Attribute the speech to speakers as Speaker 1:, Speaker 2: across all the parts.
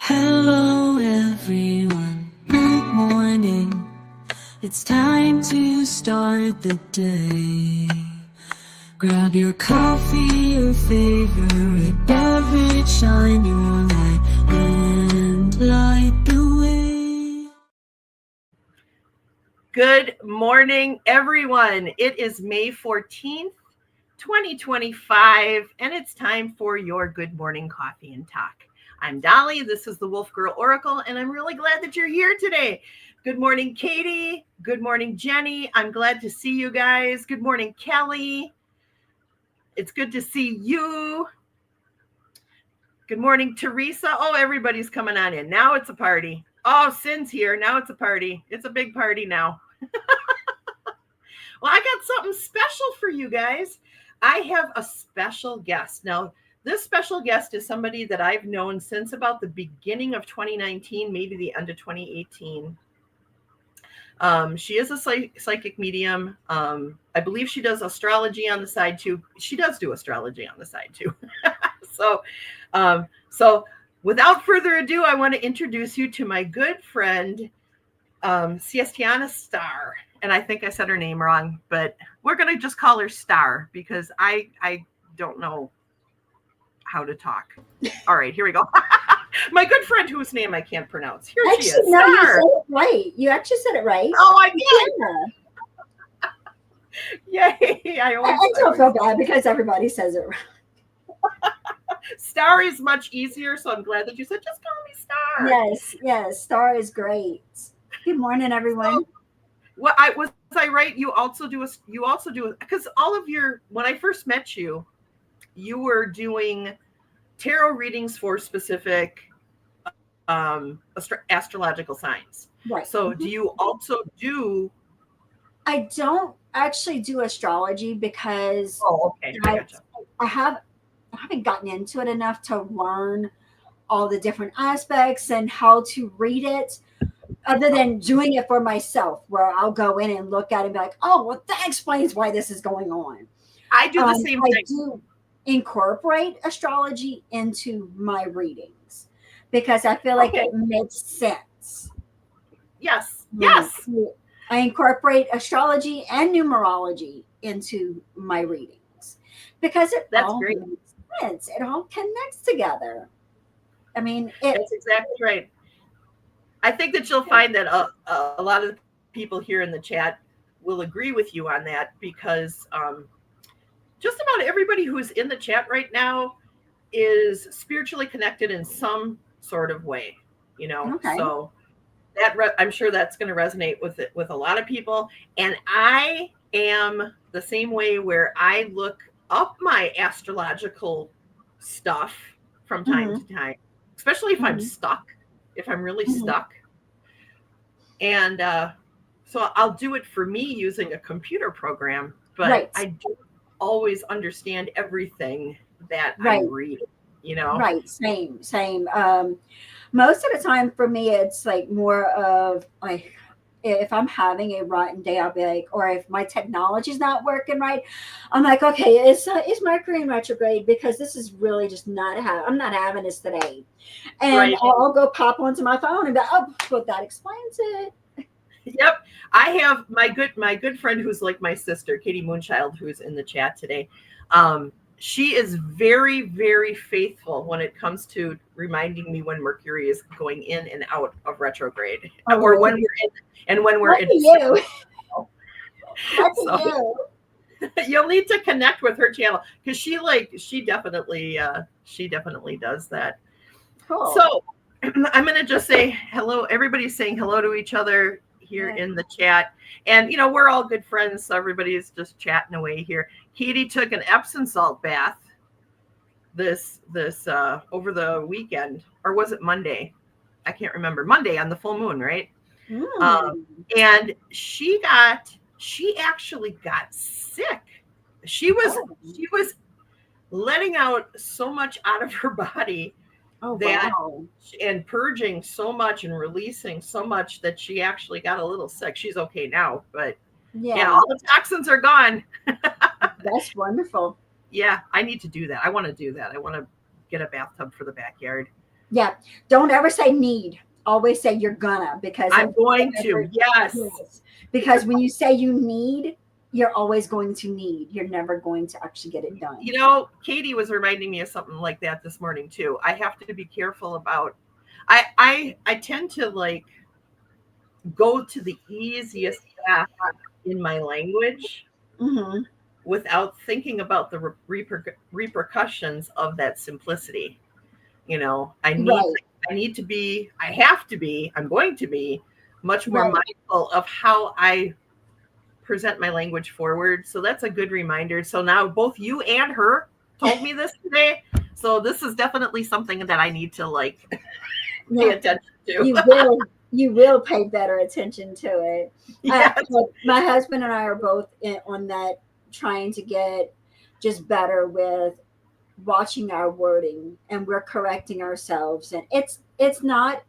Speaker 1: Hello everyone, good morning. It's time to start the day. Grab your coffee, your favorite beverage, shine your light and light the way.
Speaker 2: Good morning, everyone. It is May 14th, 2025, and it's time for your Good Morning Coffee and Talk. I'm Dolly. This is the Wolf Girl Oracle, and I'm really glad that you're here today. Good morning, Katie. Good morning, Jenny. I'm glad to see you guys. Good morning, Kelly. It's good to see you. Good morning, Teresa. Oh, everybody's coming on in. Now it's a party. Oh, Sin's here. Now it's a party. It's a big party now. Well, I got something special for you guys. I have a special guest. Now, this special guest is somebody that I've known since about the beginning of 2019, maybe the end of 2018. She is a psychic medium. I believe she does astrology on the side too. She does do astrology on the side too. So without further ado, I want to introduce you to my good friend, Siestiana Star. And I think I said her name wrong, but we're going to just call her Star because I don't know how to talk. All right, here we go. My good friend whose name I can't pronounce. Here she is.
Speaker 3: No,
Speaker 2: Star.
Speaker 3: you said it right. You actually said it right.
Speaker 2: Oh, I did. Yay. I
Speaker 3: don't feel bad because everybody says it right.
Speaker 2: Star is much easier, so I'm glad that you said just call me Star.
Speaker 3: Yes. Star is great. Good morning, everyone.
Speaker 2: So, was I right? You also do because all of when I first met you, you were doing tarot readings for specific astrological signs.
Speaker 3: Right.
Speaker 2: So do you also do?
Speaker 3: I don't actually do astrology because I haven't gotten into it enough to learn all the different aspects and how to read it, other than doing it for myself, where I'll go in and look at it and be like, oh, well, that explains why this is going on.
Speaker 2: I do the same thing.
Speaker 3: I do incorporate astrology into my readings because I feel like it makes sense.
Speaker 2: Yes.
Speaker 3: I incorporate astrology and numerology into my readings because
Speaker 2: That's great.
Speaker 3: Makes sense. It all connects together. I mean,
Speaker 2: that's exactly right. I think that you'll find that a lot of people here in the chat will agree with you on that because just about everybody who's in the chat right now is spiritually connected in some sort of way, So I'm sure that's going to resonate with a lot of people. And I am the same way, where I look up my astrological stuff from time to time, especially if I'm stuck. If I'm really stuck. And so I'll do it for me using a computer program, but I don't always understand everything that I read,
Speaker 3: Right. Same. Most of the time for me, it's like more of like, if I'm having a rotten day, I'll be like, or if my technology's not working right, I'm like, okay, it's Mercury in retrograde because this is really just I'm not having this today. And I'll go pop onto my phone and be, oh, well, that explains it.
Speaker 2: Yep. I have my good friend who's like my sister, Katie Moonchild, who's in the chat today. She is very, very faithful when it comes to reminding me when Mercury is going in and out of retrograde, or when we're in and when we're in.
Speaker 3: You.
Speaker 2: You'll need to connect with her channel because she definitely does that.
Speaker 3: Cool.
Speaker 2: So I'm gonna just say hello. Everybody's saying hello to each other here in the chat, and we're all good friends, so everybody's just chatting away here. Katie took an Epsom salt bath this over the weekend, or was it Monday? I can't remember. Monday on the full moon, right? And she actually got sick. She was letting out so much out of her body and purging so much and releasing so much that she actually got a little sick. She's okay now, but all the toxins are gone.
Speaker 3: That's wonderful.
Speaker 2: Yeah, I need to do that. I want to do that. I want to get a bathtub for the backyard.
Speaker 3: Yeah. Don't ever say need. Always say you're gonna, because
Speaker 2: I'm going to. Yes.
Speaker 3: yes. Because when you say you need, you're always going to need. You're never going to actually get it done.
Speaker 2: You know, Katie was reminding me of something like that this morning too. I have to be careful about. I tend to like go to the easiest path in my language
Speaker 3: Hmm.
Speaker 2: without thinking about the repercussions of that simplicity. You know,
Speaker 3: Right.
Speaker 2: I have to be, I'm going to be much more
Speaker 3: Right.
Speaker 2: mindful of how I present my language forward. So that's a good reminder. So now both you and her told me this today. So this is definitely something that I need to like pay
Speaker 3: Yeah.
Speaker 2: attention to.
Speaker 3: You will pay better attention to it.
Speaker 2: Yes.
Speaker 3: But my husband and I are both on that, trying to get just better with watching our wording, and we're correcting ourselves, and it's not,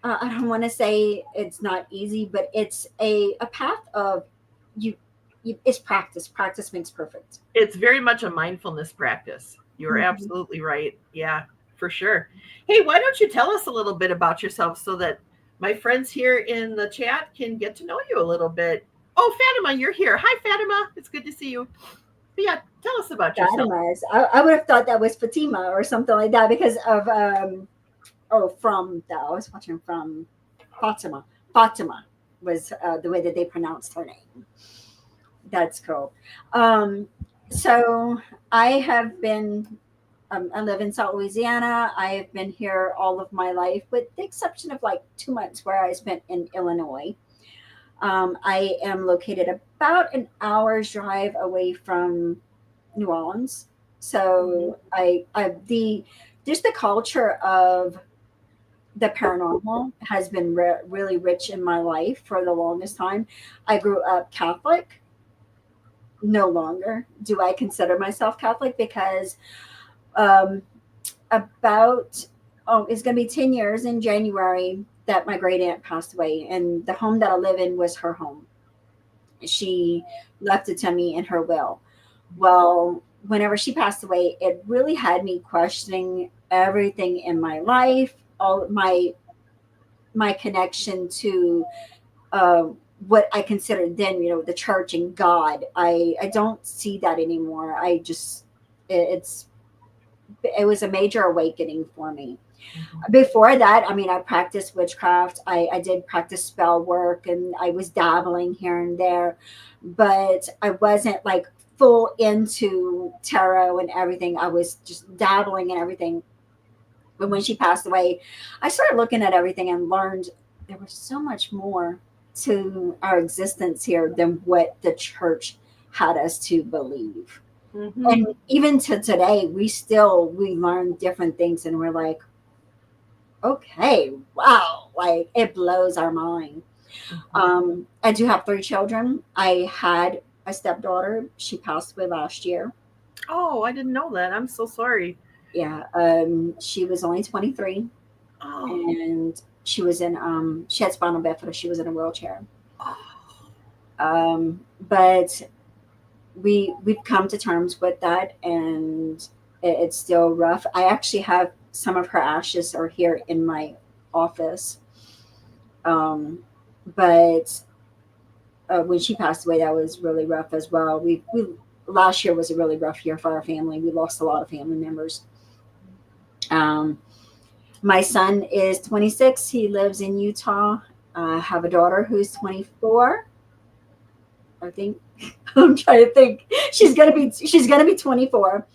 Speaker 3: I don't want to say it's not easy, but it's a path of you, it's practice. Practice makes perfect.
Speaker 2: It's very much a mindfulness practice. You're
Speaker 3: Mhm.
Speaker 2: absolutely right. Yeah, for sure. Hey, why don't you tell us a little bit about yourself so that my friends here in the chat can get to know you a little bit? Oh, Fatima, you're here. Hi, Fatima. It's good to see you. But yeah, tell us about yourself.
Speaker 3: Fatima's. I would have thought that was Fatima or something like that, because of from the, I was watching from Fatima. Fatima was the way that they pronounced her name. That's cool. Um, so I have been, I live in South Louisiana. I have been here all of my life, with the exception of like 2 months where I spent in Illinois. I am located about an hour's drive away from New Orleans.
Speaker 2: Mhm.
Speaker 3: So the just the culture of the paranormal has been really rich in my life for the longest time. I grew up Catholic. No longer do I consider myself Catholic, because um, about, oh, it's going to be 10 years in January that my great aunt passed away, and the home that I live in was her home. She left it to me in her will. Well, whenever she passed away, it really had me questioning everything in my life, all my connection to uh, what I considered then, the church and God. I don't see that anymore. I just, it's it was a major awakening for me.
Speaker 2: Mhm.
Speaker 3: Before that, I mean, I practiced witchcraft. I did practice spell work, and I was dabbling here and there, but I wasn't like full into tarot and everything. I was just dabbling in everything. But when she passed away, I started looking at everything and learned there was so much more to our existence here than what the church had us to believe.
Speaker 2: Mhm.
Speaker 3: And even to today, we learn different things, and we're like, okay, wow, like it blows our mind.
Speaker 2: Mhm.
Speaker 3: I do have 3 children. I had a stepdaughter. She passed away last year.
Speaker 2: Oh, I didn't know that. I'm so sorry.
Speaker 3: Yeah, she was only 23,
Speaker 2: Oh,
Speaker 3: and she had spinal bifida. She was in a wheelchair.
Speaker 2: oh.
Speaker 3: But we've come to terms with that, and it's still rough. I actually have some of her ashes are here in my office. But when she passed away, that was really rough as well. We last year was a really rough year for our family. We lost a lot of family members. Um, my son is 26. He lives in Utah. I have a daughter who's 24. I think I'm trying to think. She's gonna be 24,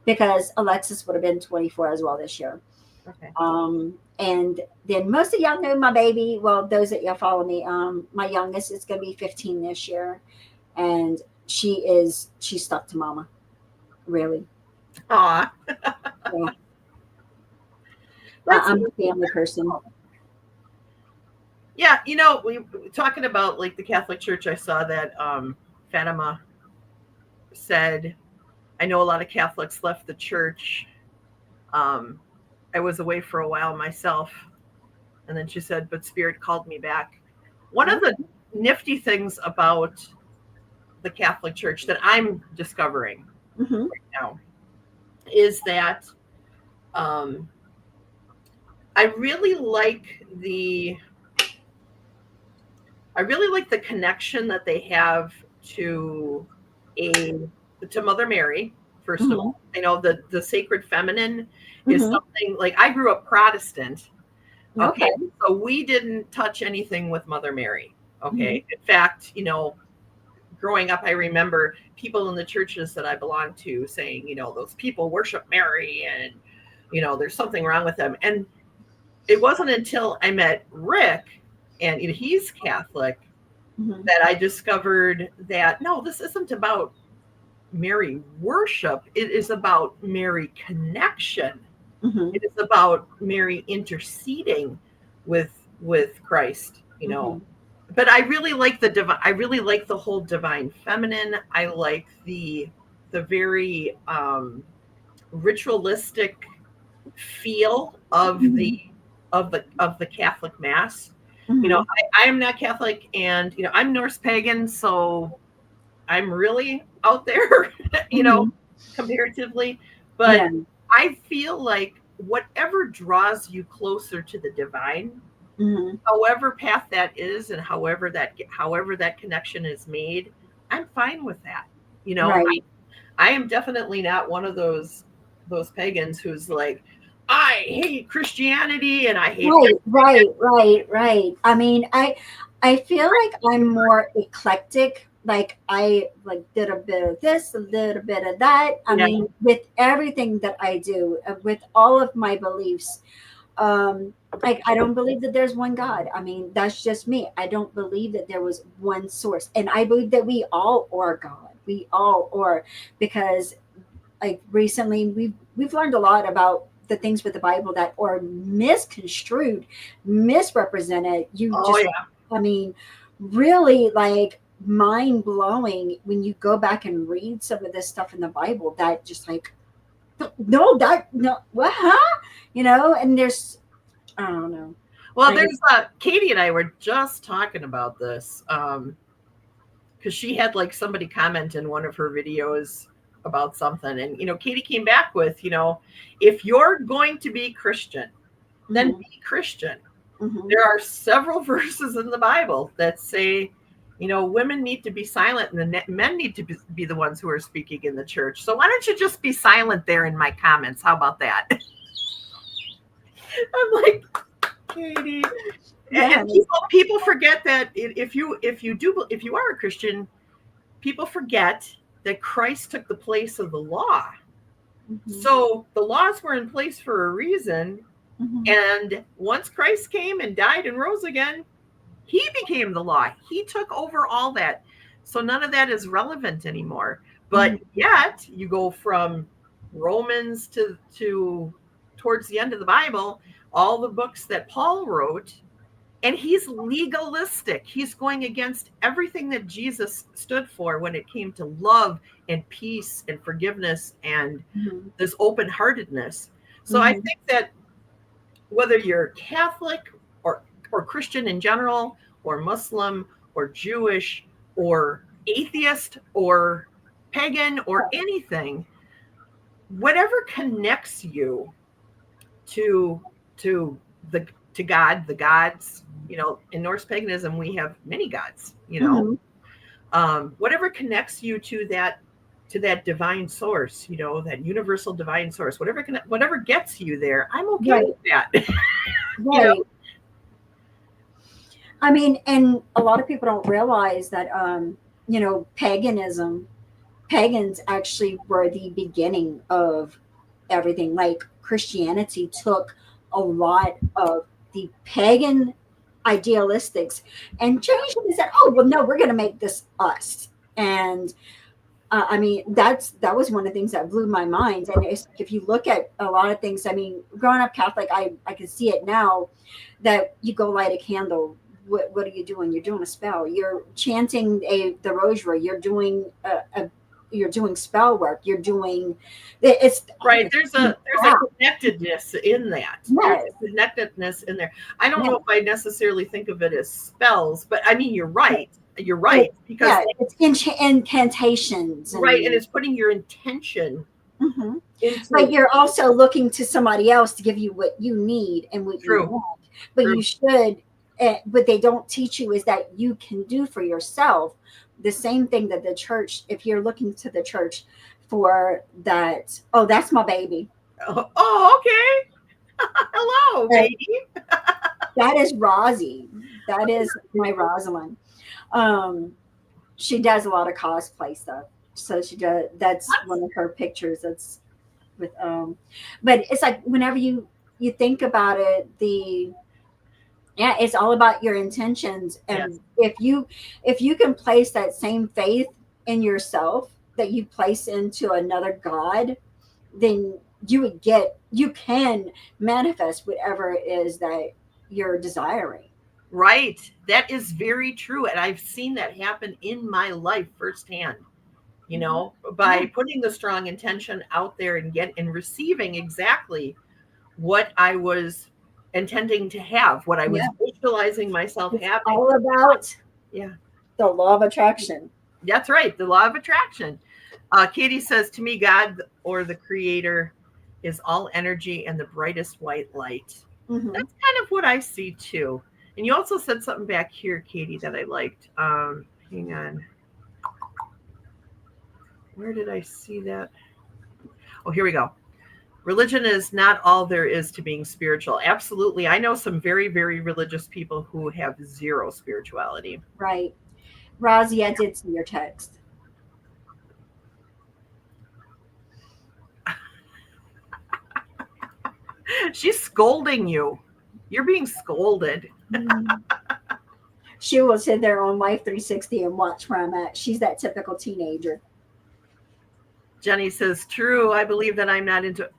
Speaker 3: because Alexis would have been 24 as well this year.
Speaker 2: Okay.
Speaker 3: And then most of y'all know my baby. Well, those that y'all follow me, my youngest is gonna be 15 this year, and she's stuck to mama. Really,
Speaker 2: Aw,
Speaker 3: yeah.
Speaker 2: that's
Speaker 3: I'm a family person.
Speaker 2: yeah. We talking about like the Catholic Church. I saw that Fatima said, I know a lot of Catholics left the church. Um, I was away for a while myself. And then she said, but Spirit called me back. One of the nifty things about the Catholic Church that I'm discovering
Speaker 3: Mm-hmm.
Speaker 2: now is that um, I really like the connection that they have to a to Mother Mary. First of
Speaker 3: Hmm.
Speaker 2: all, I know the sacred feminine is
Speaker 3: Hmm.
Speaker 2: something like I grew up Protestant.
Speaker 3: Okay.
Speaker 2: Okay, so we didn't touch anything with Mother Mary.
Speaker 3: Hmm.
Speaker 2: Okay, in fact, growing up, I remember people in the churches that I belonged to saying, those people worship Mary, and there's something wrong with them. And it wasn't until I met Rick, and he's Catholic,
Speaker 3: Hmm.
Speaker 2: that I discovered that no, this isn't about Mary worship. It is about Mary connection.
Speaker 3: Hmm.
Speaker 2: It is about Mary interceding with Christ.
Speaker 3: Hmm.
Speaker 2: But I really like the divine. I really like the whole divine feminine. I like the very ritualistic feel of the
Speaker 3: Hmm.
Speaker 2: Catholic Mass.
Speaker 3: Hmm.
Speaker 2: I am not Catholic, and I'm Norse pagan, so I'm really out there,
Speaker 3: Hmm.
Speaker 2: comparatively.
Speaker 3: Yeah.
Speaker 2: But I feel like whatever draws you closer to the divine,
Speaker 3: Hmm.
Speaker 2: however path that is, and however that connection is made, I'm fine with that.
Speaker 3: Right.
Speaker 2: I am definitely not one of those pagans who's like, I hate Christianity and I hate
Speaker 3: Right, right, right, right. I mean, I feel like I'm more eclectic. Like I like did a bit of this, a little bit of that. I
Speaker 2: yeah.
Speaker 3: mean, with everything that I do, with all of my beliefs, like I don't believe that there's one God. I mean, that's just me. I don't believe that there was one source, and I believe that we all are God. We all are, because like recently we've learned a lot about the things with the Bible that are misconstrued, misrepresented. You
Speaker 2: Oh
Speaker 3: just,
Speaker 2: yeah.
Speaker 3: I mean, really like mind blowing when you go back and read some of this stuff in the Bible that just like, no, that, no, what, huh? And there's, I don't know.
Speaker 2: Well,
Speaker 3: I,
Speaker 2: there's Katie and I were just talking about this because she had like somebody comment in one of her videos about something, and Katie came back with, if you're going to be Christian, then
Speaker 3: mhm,
Speaker 2: be Christian.
Speaker 3: mhm.
Speaker 2: There are several verses in the Bible that say, women need to be silent and the men need to be the ones who are speaking in the church. So why don't you just be silent there in my comments? How about that? I'm like, Katie.
Speaker 3: Yeah.
Speaker 2: And people forget that if you are a Christian, people forget that Christ took the place of the law.
Speaker 3: Mhm,
Speaker 2: So the laws were in place for a reason.
Speaker 3: mhm,
Speaker 2: And once Christ came and died and rose again, he became the law. He took over all that. So none of that is relevant anymore. But
Speaker 3: mhm.
Speaker 2: yet you go from Romans to towards the end of the Bible, all the books that Paul wrote, and he's legalistic. He's going against everything that Jesus stood for when it came to love and peace and forgiveness and
Speaker 3: Mhm,
Speaker 2: this open-heartedness. So I
Speaker 3: mhm.
Speaker 2: think that whether you're Catholic or Christian in general, or Muslim, or Jewish, or atheist, or pagan, or anything, whatever connects you to to the to God, the gods. In Norse paganism, we have many gods.
Speaker 3: Mhm.
Speaker 2: Whatever connects you to that divine source, that universal divine source, whatever gets you there, I'm okay
Speaker 3: Right,
Speaker 2: with that. you know,
Speaker 3: right. I mean, and a lot of people don't realize that, paganism, pagans actually were the beginning of everything. Like Christianity took a lot of the pagan idealistics and changed them and said, "Oh, well, no, we're going to make this us." And I mean, that was one of the things that blew my mind. And it's, if you look at a lot of things, I mean, growing up Catholic, I can see it now that you go light a candle. What are you doing? You're doing a spell. You're chanting the rosary. You're doing spell work. You're doing it's all
Speaker 2: right.
Speaker 3: the
Speaker 2: There's a
Speaker 3: crap.
Speaker 2: connectedness in that. There's
Speaker 3: Yes,
Speaker 2: a connectedness in there. I don't know
Speaker 3: yes.
Speaker 2: if I necessarily think of it as spells, but I mean you're
Speaker 3: Yes.
Speaker 2: right. You're
Speaker 3: It,
Speaker 2: right because
Speaker 3: yeah, it's incantations
Speaker 2: right, and
Speaker 3: and
Speaker 2: it's putting your intention
Speaker 3: Mhm. But
Speaker 2: into
Speaker 3: you're also looking to somebody else to give you what you need and what you
Speaker 2: true,
Speaker 3: want. But
Speaker 2: true.
Speaker 3: you should, what they don't teach you is that you can do for yourself the same thing that the church, if you're looking to the church for that, oh, that's my baby.
Speaker 2: Oh, okay. Hello,
Speaker 3: That,
Speaker 2: baby.
Speaker 3: that is Rosie. That is my Rosalind. Um, she does a lot of cosplay stuff. So she does, that's one of her pictures. That's with but it's like whenever you think about it, the yeah, it's all about your intentions.
Speaker 2: Yes.
Speaker 3: And if you can place that same faith in yourself that you place into another god, then you can manifest whatever it is that you're desiring.
Speaker 2: Right. That is very true. And I've seen that happen in my life firsthand,
Speaker 3: Mhm.
Speaker 2: by
Speaker 3: Yeah.
Speaker 2: putting the strong intention out there and receiving exactly what I was intending to have, what I was
Speaker 3: Yeah,
Speaker 2: visualizing myself
Speaker 3: it's
Speaker 2: having.
Speaker 3: all about
Speaker 2: Yeah.
Speaker 3: the law of attraction.
Speaker 2: That's right. The law of attraction. Katie says to me, God or the creator is all energy and the brightest white light.
Speaker 3: Hmm.
Speaker 2: That's kind of what I see too. And you also said something back here, Katie, that I liked. Hang on. Where did I see that? Oh, here we go. Religion is not all there is to being spiritual. Absolutely. I know some very, very religious people who have zero spirituality.
Speaker 3: Right. Rosie, I did see your text.
Speaker 2: She's scolding you. You're being scolded.
Speaker 3: Mhm. She will sit there on Life 360 and watch where I'm at. She's that typical teenager.
Speaker 2: Jenny says, "True. I believe that I'm not into.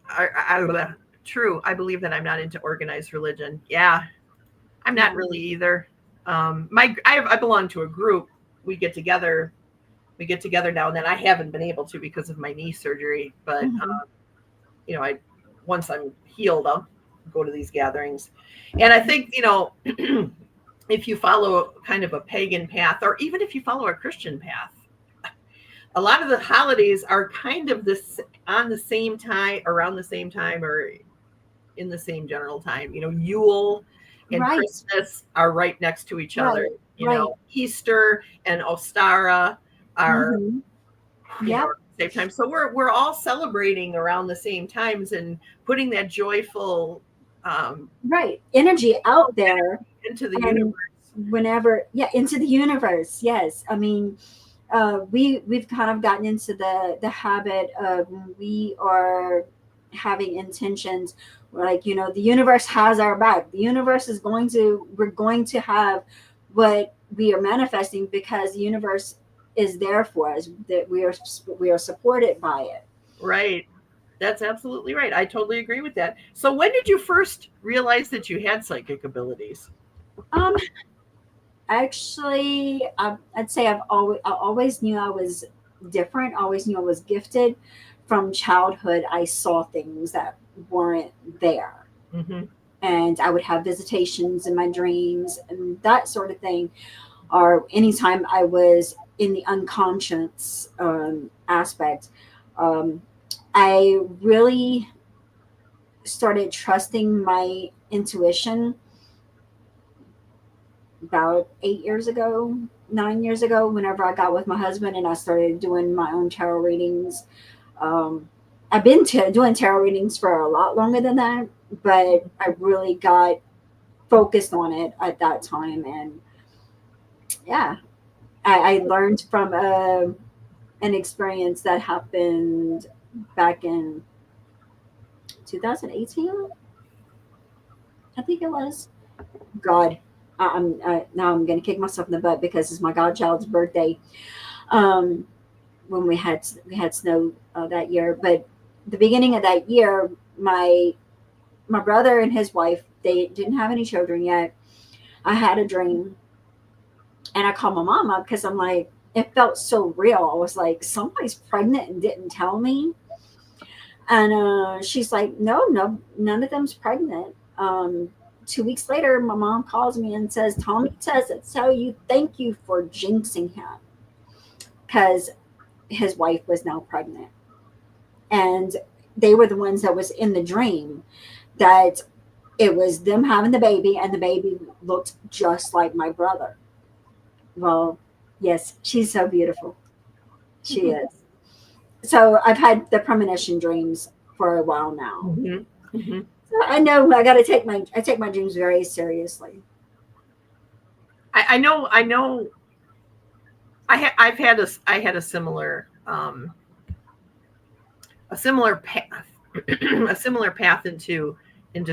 Speaker 2: True. I believe that I'm not into organized religion. Yeah, I'm not
Speaker 3: Yeah.
Speaker 2: really either. I belong to a group. We get together. We get together now and then. I haven't been able to because of my knee surgery, but
Speaker 3: Hmm.
Speaker 2: I once I'm healed, I'll go to these gatherings. And I think if you follow kind of a pagan path, or even if you follow a Christian path, a lot of the holidays are kind of this on the same time, around the same time, or in the same general time. Yule and
Speaker 3: Right,
Speaker 2: Christmas are right next to each other.
Speaker 3: right, right.
Speaker 2: Easter and Ostara are
Speaker 3: Hmm. Yep,
Speaker 2: same time. So we're all celebrating around the same times and putting that joyful
Speaker 3: right. Energy out there,
Speaker 2: into the universe.
Speaker 3: and whenever, yeah, into the universe. Yes, I mean, we've kind of gotten into the habit of when we are having intentions, like the universe has our back. The universe is going to we're going to have what we are manifesting because the universe is there for us. That we are supported by it.
Speaker 2: Right. That's absolutely right. I totally agree with that. So when did you first realize that you had psychic abilities?
Speaker 3: Um, Actually, I'd say I always knew I was different. I always knew I was gifted. From childhood, I saw things that weren't there,
Speaker 2: Hmm.
Speaker 3: and I would have visitations in my dreams and that sort of thing. Or anytime I was in the unconscious aspect, um, I really started trusting my intuition about 8 years ago, 9 years ago, whenever I got with my husband and I started doing my own tarot readings. Um, I've been doing tarot readings for a lot longer than that, but I really got focused on it at that time. And yeah, I learned from an experience that happened back in 2018. I think it was. God, now I'm going to kick myself in the butt because it's my godchild's birthday. Um, when we had snow that year. But the beginning of that year, my brother and his wife, they didn't have any children yet. I had a dream, and I called my mom up because I'm like, it felt so real. I was like, somebody's pregnant and didn't tell me. And she's like, no, no, none of them's pregnant. 2 weeks later, my mom calls me and says, Tommy says to tell you thank you for jinxing him because his wife was now pregnant. and they were the ones that was in the dream, that it was them having the baby, and the baby looked just like my brother. Well, yes, she's so beautiful. She is. So I've had the premonition dreams for a while now.
Speaker 2: Mhm. Mhm.
Speaker 3: So I know I got to take my dreams very seriously.
Speaker 2: I know. I know. I've had I had a similar path a similar path into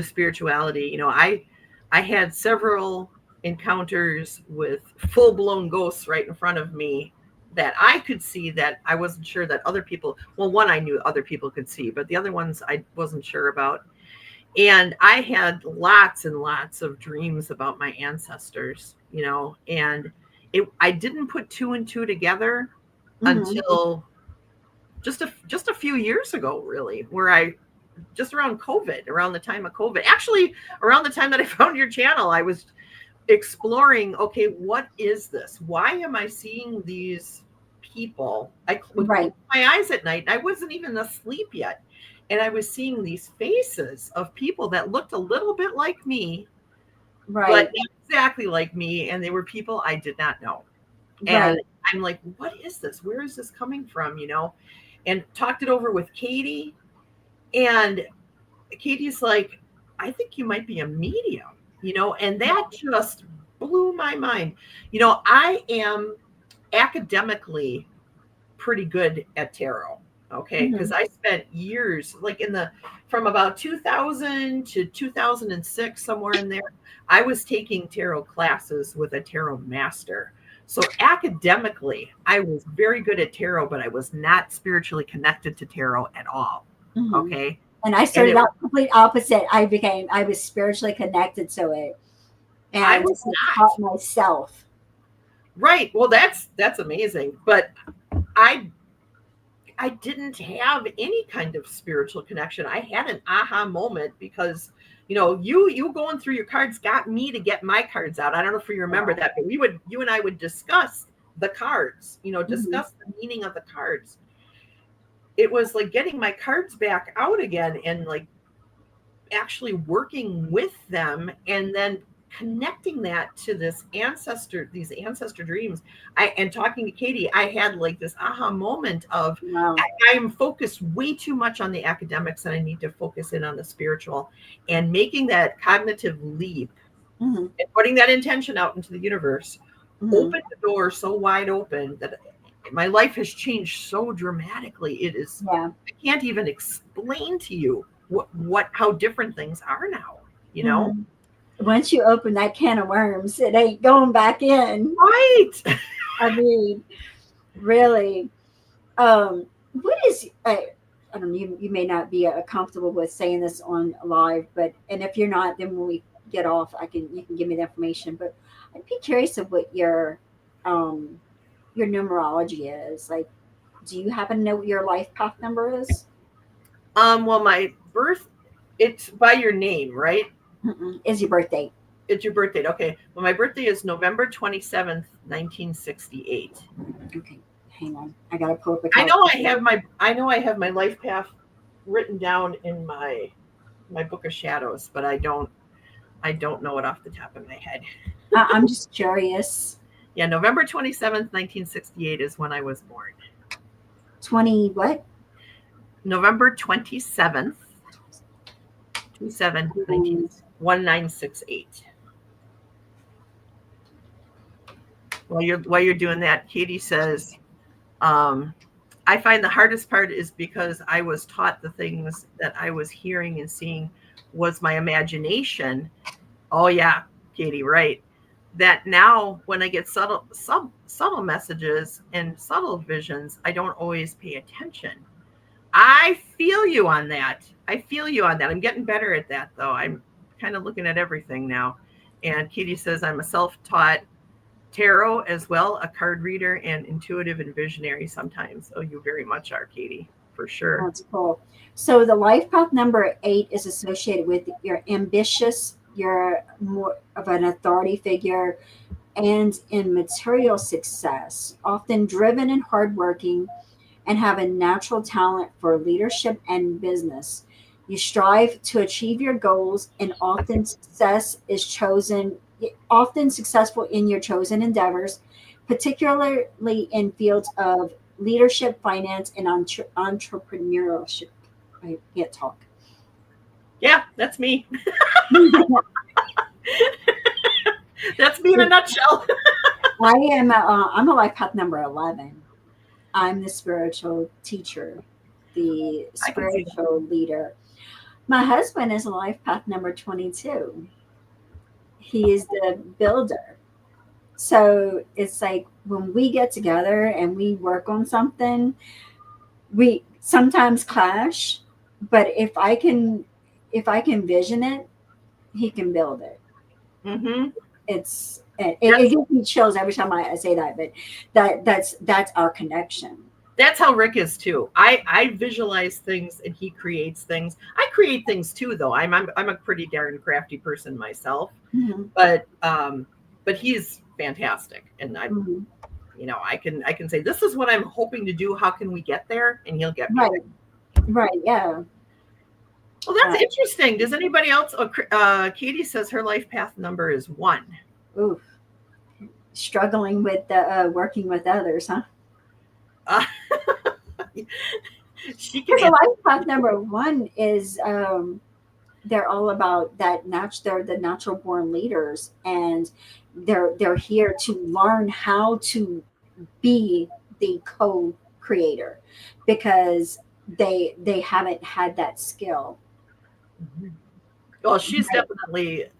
Speaker 2: spirituality. You know, I had several encounters with full blown ghosts right in front of me that I could see, that I wasn't sure that other people, well, one I knew other people could see, but the other ones I wasn't sure about. And I had lots and lots of dreams about my ancestors, you know, and I didn't put two and two together
Speaker 3: Hmm.
Speaker 2: until just a few years ago, really, where I just around COVID, around the time of COVID, actually around the time that I found your channel, I was exploring, okay, what is this? Why am I seeing these people? I would close
Speaker 3: Right,
Speaker 2: my eyes at night and I wasn't even asleep yet. And I was seeing these faces of people that looked a little bit like me, but
Speaker 3: right,
Speaker 2: not exactly like me. And they were people I did not know. And
Speaker 3: right.
Speaker 2: I'm like, what is this? Where is this coming from? You know, and talked it over with Katie. And Katie's like, I think you might be a medium, you know, and that just blew my mind. You know, I am academically pretty good at tarot. Okay.
Speaker 3: Hmm.
Speaker 2: Because I spent years, like from about 2000 to 2006, somewhere in there, I was taking tarot classes with a tarot master. So academically, I was very good at tarot, but I was not spiritually connected to tarot at all.
Speaker 3: Hmm.
Speaker 2: Okay.
Speaker 3: And I
Speaker 2: And
Speaker 3: started out complete opposite. I was spiritually connected to it,
Speaker 2: I
Speaker 3: and
Speaker 2: was
Speaker 3: I
Speaker 2: not.
Speaker 3: taught myself.
Speaker 2: Right. Well, that's amazing. But I I didn't have any kind of spiritual connection. I had an aha moment because, you know, you going through your cards got me to get my cards out. I don't know if you remember that, but you and I would discuss the cards, you know,
Speaker 3: Hmm.
Speaker 2: discuss the meaning of the cards. It was like getting my cards back out again and like actually working with them and then connecting that to these ancestor dreams. And talking to Katie, I had like this aha moment of
Speaker 3: Wow.
Speaker 2: I'm focused way too much on the academics and I need to focus in on the spiritual, and making that cognitive leap
Speaker 3: Hmm.
Speaker 2: and putting that intention out into the universe
Speaker 3: Hmm.
Speaker 2: opened the door so wide open that my life has changed so dramatically. It is,
Speaker 3: Yeah.
Speaker 2: I can't even explain to you how different things are now, you know?
Speaker 3: Hmm. Once you open that can of worms, it ain't going back in.
Speaker 2: Right.
Speaker 3: I mean, really. What is I don't know, you may not be comfortable with saying this on live, but and if you're not, then when we get off, I can you can give me the information. But I'd be curious of what um your numerology is. Like, do you happen to know what your life path number is?
Speaker 2: Well, my birth, it's by your name, right?
Speaker 3: Mm-mm. Is your birthday?
Speaker 2: It's your birthday. Okay. Well, my birthday is November 27th, 1968.
Speaker 3: Okay, hang on. I gotta pull up a
Speaker 2: I
Speaker 3: calculator.
Speaker 2: know I have my life path written down in my book of shadows, but I don't know it off the top of my head.
Speaker 3: I'm just curious.
Speaker 2: Yeah, November 27th, 1968 is when I was born.
Speaker 3: 20 what?
Speaker 2: November 27th, 19
Speaker 3: Mm,
Speaker 2: 1968. While you're doing that, Katie says, um, I find the hardest part is because I was taught the things that I was hearing and seeing was my imagination. Oh yeah, Katie, right. That now when I get subtle messages and subtle visions, I don't always pay attention. I feel you on that. I feel you on that. I'm getting better at that though. I'm kind of looking at everything now. And Katie says I'm a self-taught tarot as well, a card reader, and intuitive and visionary sometimes. Oh, you very much are, Katie, for sure.
Speaker 3: that's cool. So the life path number 8 is associated with you're ambitious, you're more of an authority figure, and in material success, often driven and hardworking. and have a natural talent for leadership and business. You strive to achieve your goals, and often successful in your chosen endeavors, particularly in fields of leadership, finance, and entrepreneurship. I can't talk.
Speaker 2: Yeah, that's me. That's me in a nutshell.
Speaker 3: I'm a life path number 11. I'm the spiritual teacher, the
Speaker 2: I can see that.
Speaker 3: spiritual leader. My husband is a life path number 22. He is the builder. So it's like when we get together and we work on something, we sometimes clash, but if I can vision it, he can build it.
Speaker 2: Mm-hmm.
Speaker 3: It gives me chills every time I say that, but that's our connection.
Speaker 2: That's how Rick is too. I visualize things and he creates things. I create things too, though. I'm a pretty darn crafty person myself,
Speaker 3: Mhm,
Speaker 2: but he's fantastic, and
Speaker 3: mhm.
Speaker 2: I can say this is what I'm hoping to do. How can we get there? And he'll get me
Speaker 3: Right, right, yeah.
Speaker 2: Well,
Speaker 3: Uh,
Speaker 2: that's interesting. Does anybody else? Oh, Katie says her life path number is 1.
Speaker 3: oof, struggling with working with others, huh?
Speaker 2: Uh, she can
Speaker 3: Because a
Speaker 2: answer.
Speaker 3: life path number 1 is they're all about they're the natural born leaders, and they're here to learn how to be the co-creator because they haven't had that skill.
Speaker 2: Well,
Speaker 3: Right.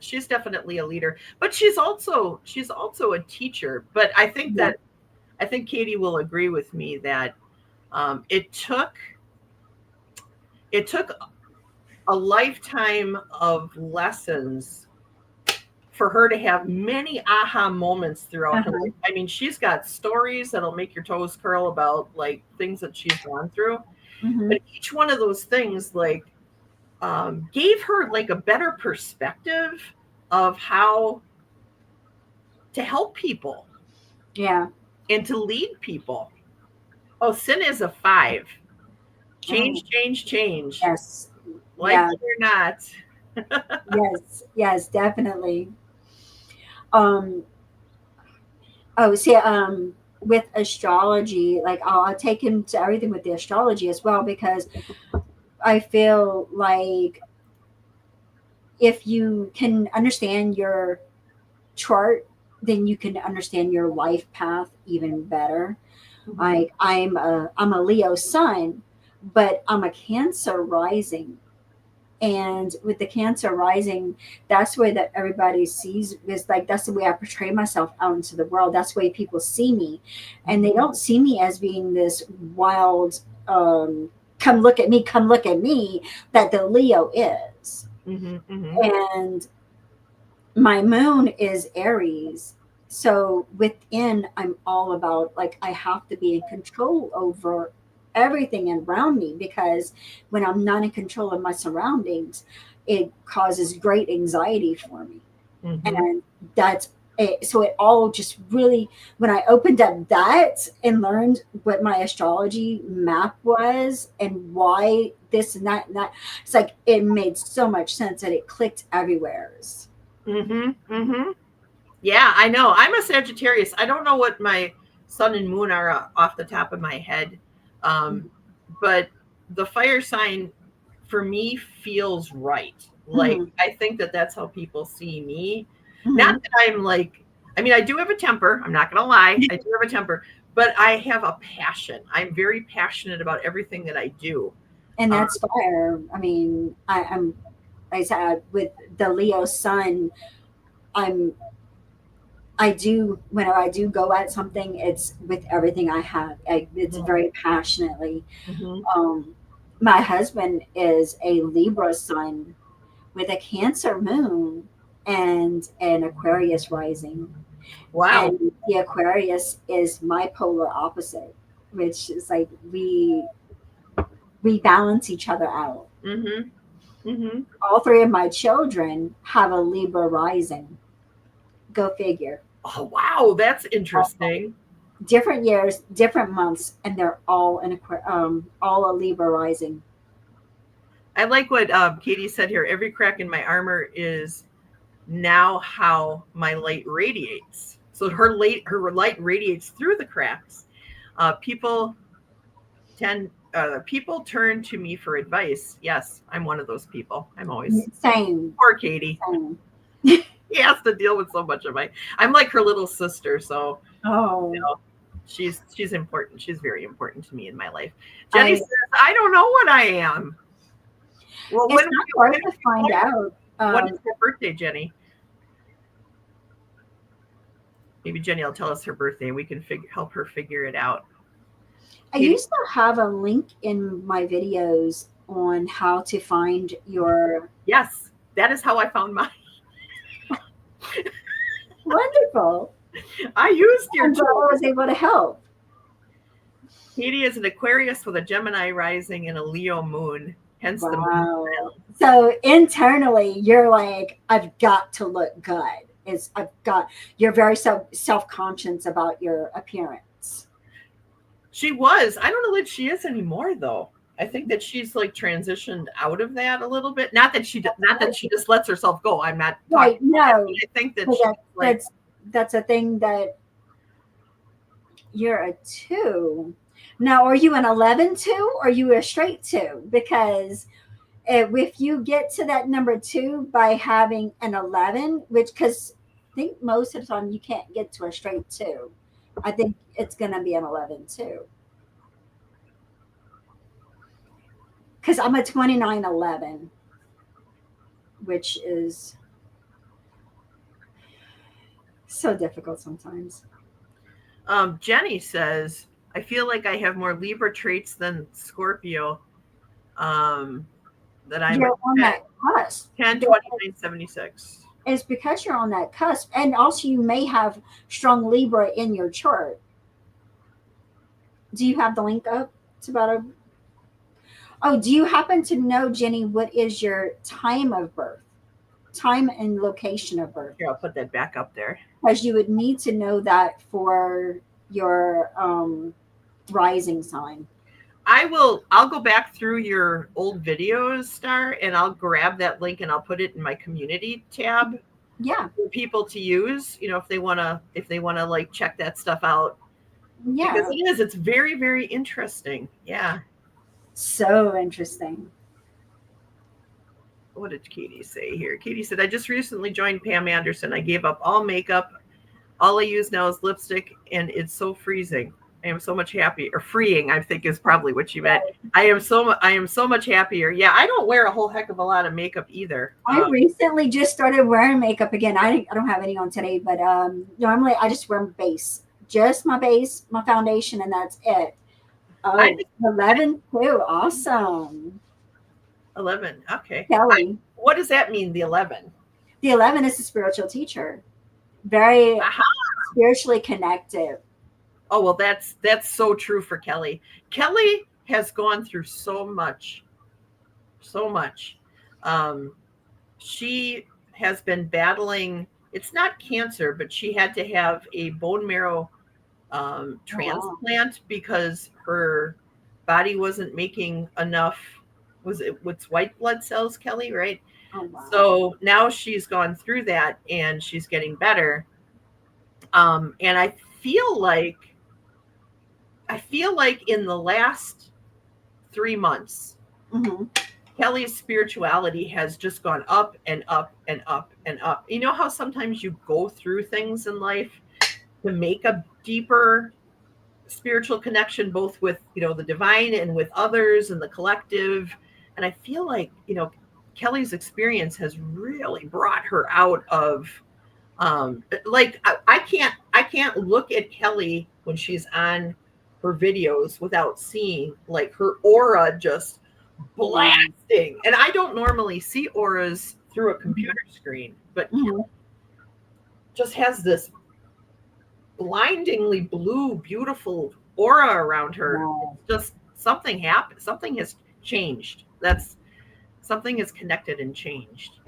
Speaker 2: she's definitely a leader, but she's also a teacher. But
Speaker 3: Yeah.
Speaker 2: I think Katie will agree with me that um, it took it took a lifetime of lessons for her to have many aha moments throughout her
Speaker 3: Uh-huh.
Speaker 2: life. I mean, she's got stories that'll make your toes curl about like things that she's gone through.
Speaker 3: Hmm.
Speaker 2: But each one of those things, like, gave her like a better perspective of how to help people
Speaker 3: Yeah.
Speaker 2: and to lead people. Oh, sin is a 5.
Speaker 3: Oh,
Speaker 2: Change, change, change.
Speaker 3: yes.
Speaker 2: Like
Speaker 3: Yeah.
Speaker 2: it or not.
Speaker 3: Yes. Yes. Definitely. Um. Oh, see. With astrology, like I'll take into everything with the astrology as well because I feel like if you can understand your chart, then you can understand your life path even better.
Speaker 2: Mhm.
Speaker 3: I'm a Leo sun, but I'm a Cancer rising. And with the Cancer rising, that's the way that everybody sees is like that's the way I portray myself out into the world. That's the way people see me. And they don't see me as being this wild come look at me that the Leo is.
Speaker 2: Mhm. Mhm.
Speaker 3: And my moon is Aries. So within, I'm all about like, I have to be in control over everything around me because when I'm not in control of my surroundings, it causes great anxiety for me.
Speaker 2: Mhm.
Speaker 3: And that's it. So it all just really, when I opened up that and learned what my astrology map was and why this and that, it's like it made so much sense and it clicked everywhere.
Speaker 2: Mhm. Mhm. Yeah, I know. I'm a Sagittarius. I don't know what my sun and moon are off the top of my head. Um, but the fire sign for me feels right. Like,
Speaker 3: Mhm.
Speaker 2: I think that that's how people see me. Not
Speaker 3: Mhm.
Speaker 2: that I'm like, I mean, I do have a temper. I'm not going to lie. I do have a temper, but I have a passion. I'm very passionate about everything that I do.
Speaker 3: And
Speaker 2: Uh,
Speaker 3: that's fire. I mean, I'm like I said with the Leo sun, I'm I do whenever I do go at something, it's with everything I have. It's
Speaker 2: mhm,
Speaker 3: very passionately.
Speaker 2: mhm.
Speaker 3: Um, my husband is a Libra sun with a Cancer moon and an Aquarius rising,
Speaker 2: Wow.
Speaker 3: and the Aquarius is my polar opposite, which is like we balance each other out.
Speaker 2: Hmm. Hmm.
Speaker 3: All three of my children have a Libra rising. Go figure.
Speaker 2: Oh, wow. That's interesting.
Speaker 3: different years, different months, and they're all all a Libra rising.
Speaker 2: I like what Katie said here. Every crack in my armor is now how my light radiates. So her light radiates through the cracks. People people turn to me for advice. Yes, I'm one of those people. I'm always
Speaker 3: Same.
Speaker 2: poor Katie.
Speaker 3: Same.
Speaker 2: He has to deal with so much of I'm like her little sister, so
Speaker 3: Oh,
Speaker 2: she's important. She's very important to me in my life. Jenny says, I don't know what I am. Well,
Speaker 3: it's not hard to find out.
Speaker 2: What is your birthday, Jenny? Maybe Jenny will tell us her birthday and we can help her figure it out.
Speaker 3: I used to have a link in my videos on how to find your.
Speaker 2: Yes, that is how I found mine.
Speaker 3: Wonderful.
Speaker 2: I used your
Speaker 3: tool. I was able to help.
Speaker 2: Katie is an Aquarius with a Gemini rising and a Leo moon. Hence the
Speaker 3: moon. So internally, you're like, I've got to look good. You're very self-conscious about your appearance.
Speaker 2: She was. I don't know that she is anymore, though. I think that she's like transitioned out of that a little bit. Not that she just lets herself go. I'm not
Speaker 3: right. No,
Speaker 2: I think that
Speaker 3: that's a thing that you're a 2. Now, are you an 11 2 or are you a straight 2? Because if you get to that number 2 by having an 11, because I think most of the time you can't get to a straight 2. I think it's going to be an 11 2. Because I'm a 2911, which is so difficult sometimes.
Speaker 2: Jenny says, I feel like I have more Libra traits than Scorpio. That I'm
Speaker 3: on that cusp.
Speaker 2: 10, 29, 76.
Speaker 3: It's because you're on that cusp. And also you may have strong Libra in your chart. Do you have the link up? It's about do you happen to know, Jenny, what is your time of birth? Time and location of birth.
Speaker 2: Here, I'll put that back up there.
Speaker 3: Because you would need to know that for your rising sign.
Speaker 2: I'll go back through your old videos, Star, and I'll grab that link and I'll put it in my community tab.
Speaker 3: Yeah.
Speaker 2: For people to use, if they wanna like check that stuff out.
Speaker 3: Yeah.
Speaker 2: Because it's very, very interesting. Yeah.
Speaker 3: So interesting.
Speaker 2: What did Katie say here? Katie said, I just recently joined Pam Anderson. I gave up all makeup. All I use now is lipstick, and it's so freezing. I am so much happier. Or freeing, I think, is probably what you meant. I am so much happier. Yeah, I don't wear a whole heck of a lot of makeup either.
Speaker 3: I recently just started wearing makeup again. I don't have any on today, but normally I just wear base. Just my base, my foundation, and that's it. 11 too. Awesome.
Speaker 2: 11. Okay.
Speaker 3: Kelly.
Speaker 2: What does that mean, the 11?
Speaker 3: The 11 is a spiritual teacher. Very spiritually connected.
Speaker 2: Oh, well, that's so true for Kelly. Kelly has gone through so much. She has been battling, it's not cancer, but she had to have a bone marrow transplant because her body wasn't making enough. What's white blood cells, Kelly, right?
Speaker 3: Oh, wow.
Speaker 2: So now she's gone through that and she's getting better. And I feel like in the last 3 months, Kelly's spirituality has just gone up and up and up and up. You know how sometimes you go through things in life to make a deeper spiritual connection, both with, the divine and with others and the collective. And I feel like, Kelly's experience has really brought her out of, I can't look at Kelly when she's on her videos without seeing like her aura just blasting. And I don't normally see auras through a computer screen, but Kelly just has this blindingly blue, beautiful aura around her.
Speaker 3: Wow.
Speaker 2: It's just something happened. Something has changed. Something is connected and changed.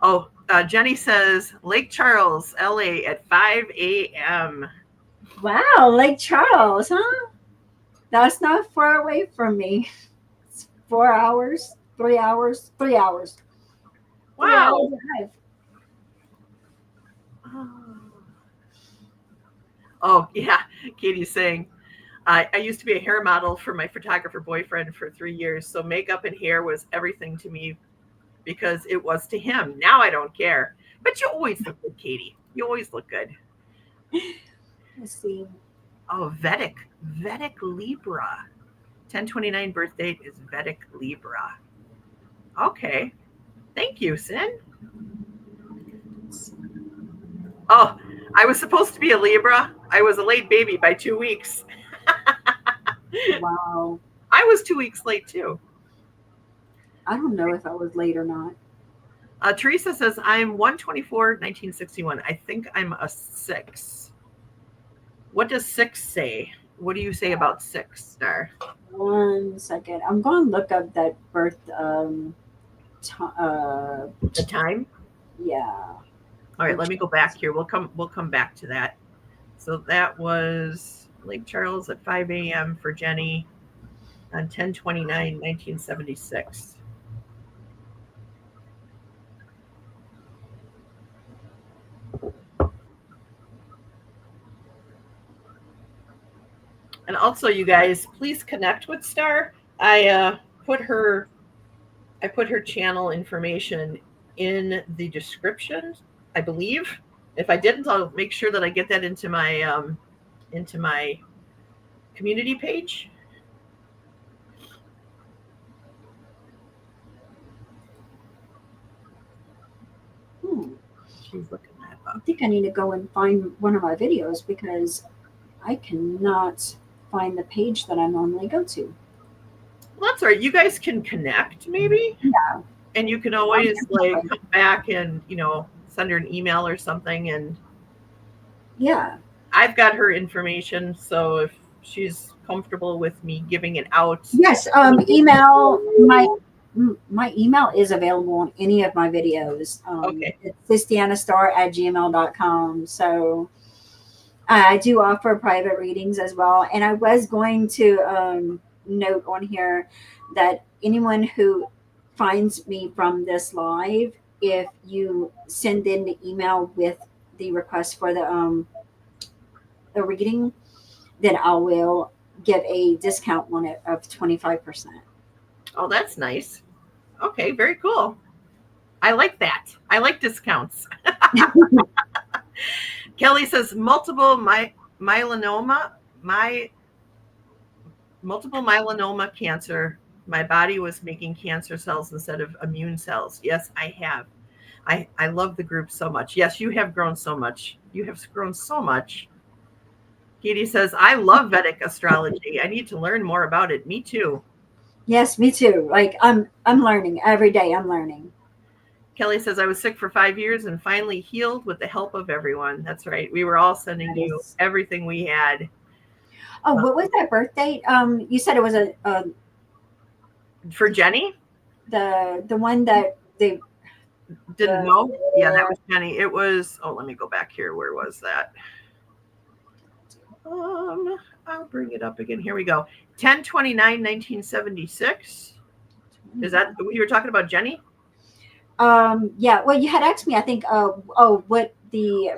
Speaker 2: Oh, Jenny says Lake Charles, LA at 5 a.m.
Speaker 3: Wow, Lake Charles, huh? That's not far away from me. It's 4 hours, 3 hours, 3 hours, 3 hours
Speaker 2: Wow.
Speaker 3: drive.
Speaker 2: Oh, yeah. Katie's saying, I used to be a hair model for my photographer boyfriend for 3 years. So makeup and hair was everything to me because it was to him. Now I don't care. But you always look good, Katie. You always look good.
Speaker 3: Let's see.
Speaker 2: Oh, Vedic Libra. 1029 birth date is Vedic Libra. Okay. Thank you, Sin. Oh, I was supposed to be a Libra. I was a late baby by 2 weeks.
Speaker 3: Wow.
Speaker 2: I was 2 weeks late too.
Speaker 3: I don't know if I was late or not.
Speaker 2: Teresa says, I'm 124, 1961. I think I'm a 6. What does 6 say? What do you say about 6, Star?
Speaker 3: 1 second. I'm going to look up that birth.
Speaker 2: The time?
Speaker 3: Yeah.
Speaker 2: All right, let me go back here. We'll come back to that. So that was Lake Charles at 5 a.m. for Jenny on 10/29, 1976. And also, you guys, please connect with Star. I put her channel information in the description, I believe. If I didn't, I'll make sure that I get that into my community page. She's looking that
Speaker 3: I
Speaker 2: up.
Speaker 3: think I need to go and find one of my videos because I cannot find the page that I normally go to.
Speaker 2: Well, that's all right. You guys can connect, maybe.
Speaker 3: Yeah.
Speaker 2: And you can always like come back and send her an email or something. And
Speaker 3: Yeah.
Speaker 2: I've got her information, so if she's comfortable with me giving it out.
Speaker 3: Yes. Email my email is available on any of my videos.
Speaker 2: Okay.
Speaker 3: It's siestianastar@gmail.com. So I do offer private readings as well. And I was going to note on here that anyone who finds me from this live, if you send in the email with the request for the reading, then I will give a discount on it of 25%.
Speaker 2: Oh, that's nice. Okay, very cool. I like that. I like discounts. Kelly says multiple myeloma cancer. My body was making cancer cells instead of immune cells. Yes, I have. I love the group so much. Yes, you have grown so much. You have grown so much. Katie says, I love Vedic astrology. I need to learn more about it. Me too.
Speaker 3: Yes, me too. Like I'm learning every day. I'm learning.
Speaker 2: Kelly says, I was sick for 5 years and finally healed with the help of everyone. That's right. We were all sending you everything we had.
Speaker 3: Oh, what was that birth date? You said it was a
Speaker 2: for Jenny?
Speaker 3: The one that they
Speaker 2: didn't know? Yeah, that was Jenny. It was, let me go back here. Where was that? I'll bring it up again. Here we go. 10/29, 1976. Is that what you were talking about, Jenny?
Speaker 3: Yeah. Well, you had asked me, I think, what the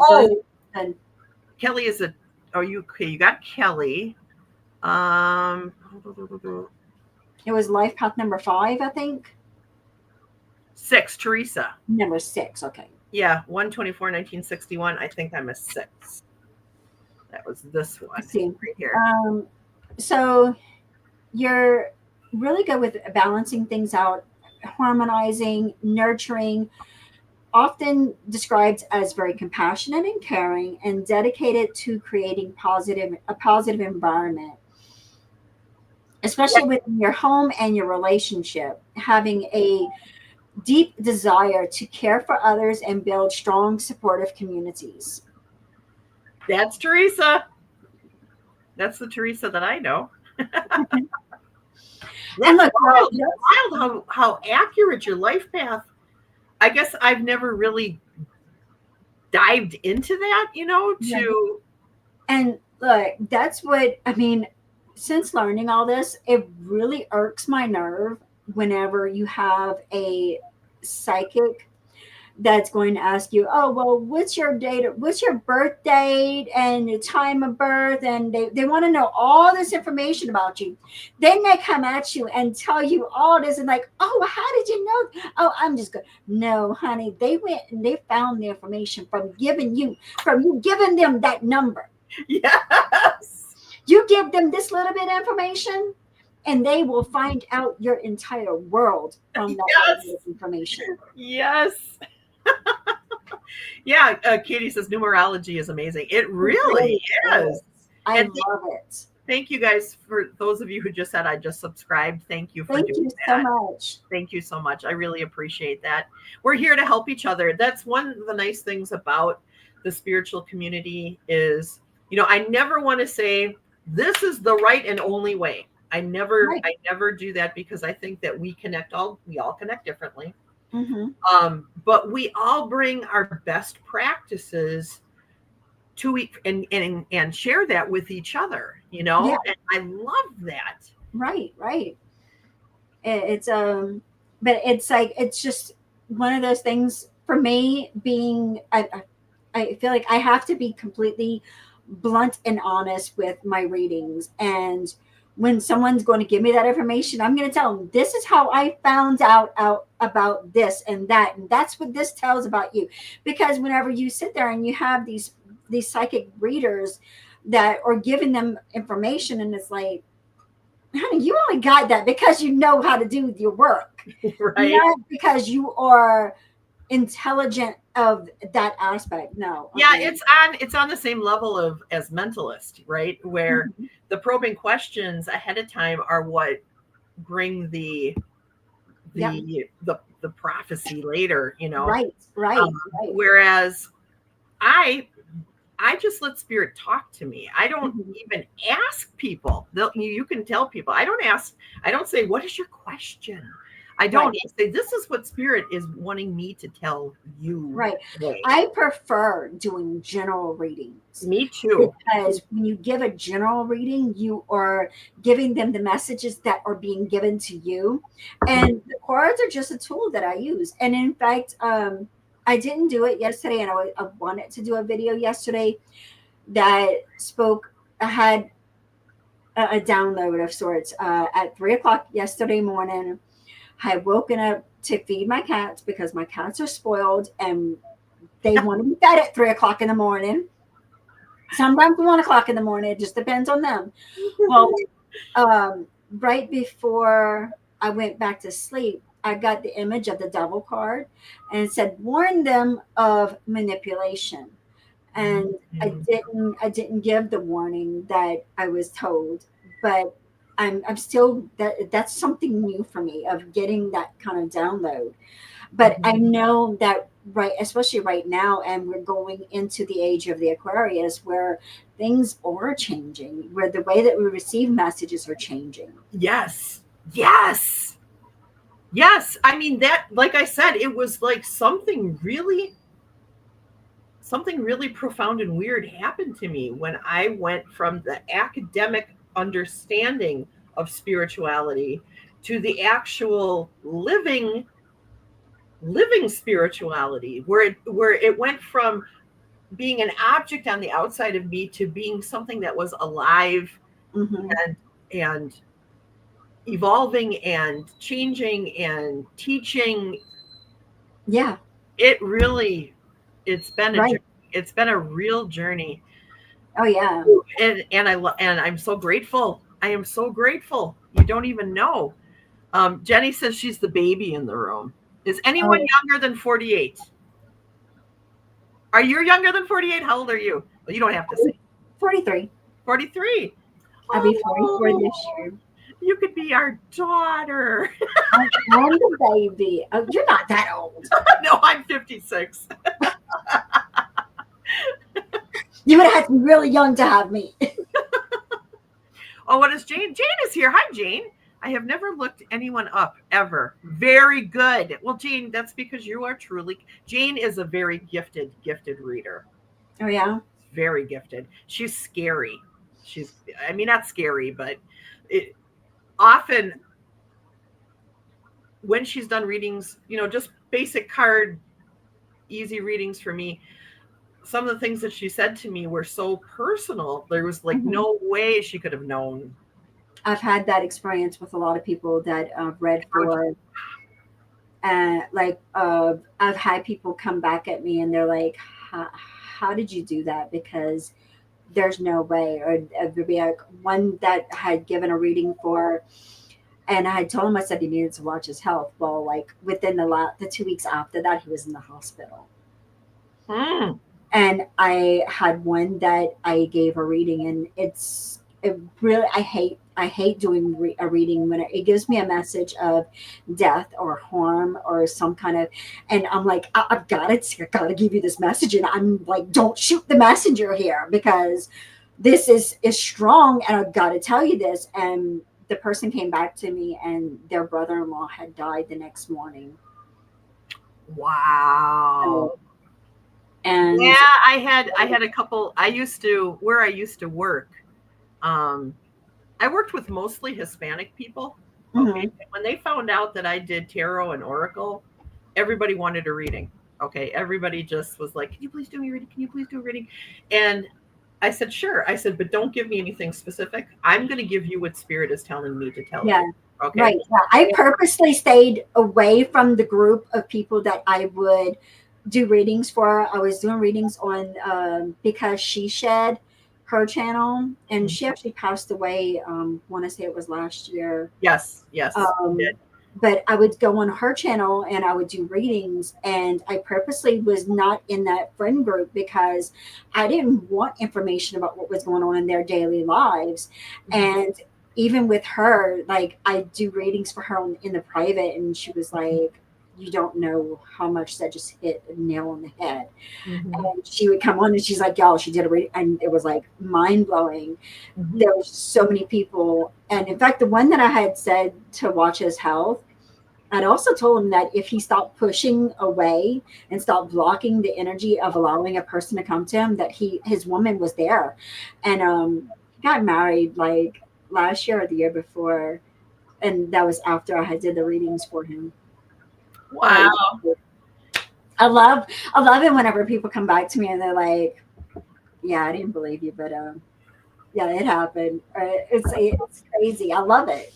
Speaker 2: Kelly is you got Kelly.
Speaker 3: It was life path number 5, I think.
Speaker 2: 6, Teresa.
Speaker 3: Number 6, okay.
Speaker 2: Yeah, 1/24, 1961. I think I'm a 6. That was this one.
Speaker 3: Let's see.
Speaker 2: Right here.
Speaker 3: So you're really good with balancing things out, harmonizing, nurturing, often described as very compassionate and caring, and dedicated to creating a positive environment, especially within your home and your relationship, having a deep desire to care for others and build strong, supportive communities.
Speaker 2: That's Teresa. That's the Teresa that I know. That's wild how accurate your life path. I guess I've never really dived into that,
Speaker 3: And Look, that's what I mean. Since learning all this, it really irks my nerve whenever you have a psychic that's going to ask you, oh, well, what's your birth date and your time of birth? And they want to know all this information about you. Then they come at you and tell you all this and like, oh, how did you know? Oh, I'm just good. No, honey, they went and they found the information from you giving them that number.
Speaker 2: Yes.
Speaker 3: You give them this little bit of information and they will find out your entire world from that little bit
Speaker 2: Yes.
Speaker 3: of information.
Speaker 2: Yes. Yeah. Katie says numerology is amazing. It really
Speaker 3: really
Speaker 2: is.
Speaker 3: I
Speaker 2: And
Speaker 3: love it.
Speaker 2: thank you guys for those of you who just said I just subscribed. Thank you for
Speaker 3: Thank
Speaker 2: doing
Speaker 3: you so
Speaker 2: that.
Speaker 3: much.
Speaker 2: Thank you so much. I really appreciate that. We're here to help each other. That's one of the nice things about the spiritual community is, I never want to say this is the right and only way.
Speaker 3: Right.
Speaker 2: I never do that because I think that we all connect differently.
Speaker 3: Hmm.
Speaker 2: But we all bring our best practices to and share that with each other,
Speaker 3: Yeah.
Speaker 2: and I love that.
Speaker 3: Right. Right. It's but it's like it's just one of those things for me. I feel like I have to be completely blunt and honest with my readings. And when someone's going to give me that information, I'm going to tell them this is how I found out about this and that, and that's what this tells about you. Because whenever you sit there and you have these psychic readers that are giving them information, and it's like, honey, you only got that because you know how to do your work,
Speaker 2: Right.
Speaker 3: not because you are intelligent of that aspect. No.
Speaker 2: Yeah, it's on the same level of as mentalist, right? Where
Speaker 3: Mhm.
Speaker 2: the probing questions ahead of time are what bring
Speaker 3: Yep.
Speaker 2: the prophecy later,
Speaker 3: Right. Right.
Speaker 2: Um,
Speaker 3: Right.
Speaker 2: whereas I I just let spirit talk to me. I don't
Speaker 3: Mhm.
Speaker 2: even ask people. You can tell people. I don't say, what is your question? I
Speaker 3: Right.
Speaker 2: don't say, this is what spirit is wanting me to tell you
Speaker 3: Right.
Speaker 2: today.
Speaker 3: I prefer doing general readings
Speaker 2: Me too.
Speaker 3: because when you give a general reading, you are giving them the messages that are being given to you. And the cards are just a tool that I use. And in fact, I didn't do it yesterday, and I wanted to do a video yesterday that I had a download of sorts at 3 o'clock yesterday morning. I had woken up to feed my cats because my cats are spoiled and they want to be fed at 3 o'clock in the morning. Sometimes 1 o'clock in the morning. It just depends on them. Well, right before I went back to sleep, I got the image of the devil card and it said, warn them of manipulation. And I didn't give the warning that I was told, but I'm still that's something new for me of getting that kind of download. But I know that right, especially right now, and we're going into the age of the Aquarius where things are changing, where the way that we receive messages are changing.
Speaker 2: Yes. Yes. Yes. I mean, that, like I said, it was like something really profound and weird happened to me when I went from the academic understanding of spirituality to the actual living spirituality, where it went from being an object on the outside of me to being something that was alive
Speaker 3: Hmm.
Speaker 2: and evolving and changing and teaching.
Speaker 3: Yeah,
Speaker 2: It really, it's been a
Speaker 3: right.
Speaker 2: journey. It's been a real journey.
Speaker 3: Oh, yeah.
Speaker 2: And I'm so grateful. I am so grateful. You don't even know. Jenny says she's the baby in the room. Is anyone
Speaker 3: Oh,
Speaker 2: younger than 48? Are you younger than 48? How old are you? Well, you don't have to say.
Speaker 3: 43.
Speaker 2: 43.
Speaker 3: I'll be 44
Speaker 2: Oh,
Speaker 3: this year.
Speaker 2: you could be our daughter.
Speaker 3: I'm the baby. Oh, you're not that old.
Speaker 2: No, I'm 56.
Speaker 3: You would have had to be really young to have me.
Speaker 2: Oh, what is Jane? Jane is here. Hi, Jane. I have never looked anyone up ever. Very good. Well, Jane, that's because you are truly. Jane is a very gifted reader.
Speaker 3: Oh, yeah.
Speaker 2: very gifted. She's scary. She's, I mean, not scary, but it, often when she's done readings, just basic card, easy readings for me, some of the things that she said to me were so personal. There was like
Speaker 3: Mhm.
Speaker 2: no way she could have known.
Speaker 3: I've had that experience with a lot of people that I've read for. And like, I've had people come back at me and they're like, how did you do that? Because there's no way. Or there'd be like one that I had given a reading for, and I had told him, I said he needed to watch his health. Well, like within the 2 weeks after that, he was in the hospital.
Speaker 2: Mm.
Speaker 3: And I had one that I gave a reading, and it really, I hate doing a reading when it gives me a message of death or harm or some kind of, and I'm like, I've got to give you this message, and I'm like, don't shoot the messenger here, because this is strong, and I've got to tell you this. And the person came back to me, and their brother-in-law had died the next morning.
Speaker 2: Wow.
Speaker 3: And
Speaker 2: Yeah, I had a couple. I used to where I used to work. Um, I worked with mostly Hispanic people. Okay,
Speaker 3: mhm,
Speaker 2: and when they found out that I did tarot and oracle, everybody wanted a reading. Okay, everybody just was like, "Can you please do me a reading? Can you please do a reading?" And I said, "Sure." I said, "But don't give me anything specific. I'm going to give you what spirit is telling me to tell
Speaker 3: yeah.
Speaker 2: you." Okay.
Speaker 3: Right. Yeah. I purposely stayed away from the group of people that I would do readings for. I was doing readings on, because she shed her channel, and she actually passed away. Want to say it was last year.
Speaker 2: Yes. Yes. You
Speaker 3: Um,
Speaker 2: did.
Speaker 3: but I would go on her channel and I would do readings, and I purposely was not in that friend group because I didn't want information about what was going on in their daily lives. And even with her, like, I do readings for her in the private, and she was like, you don't know how much that just hit a nail on the head.
Speaker 2: Mhm.
Speaker 3: And she would come on and she's like, y'all, she did a reading, and it was like mind blowing.
Speaker 2: Mhm.
Speaker 3: There was so many people. And in fact, the one that I had said to watch his health, I'd also told him that if he stopped pushing away and stopped blocking the energy of allowing a person to come to him, that his woman was there. And he got married like last year or the year before, and that was after I had did the readings for him. But
Speaker 2: Wow.
Speaker 3: I love I love it whenever people come back to me and they're like, "Yeah, I didn't believe you, but yeah, it happened." It's crazy. I love it.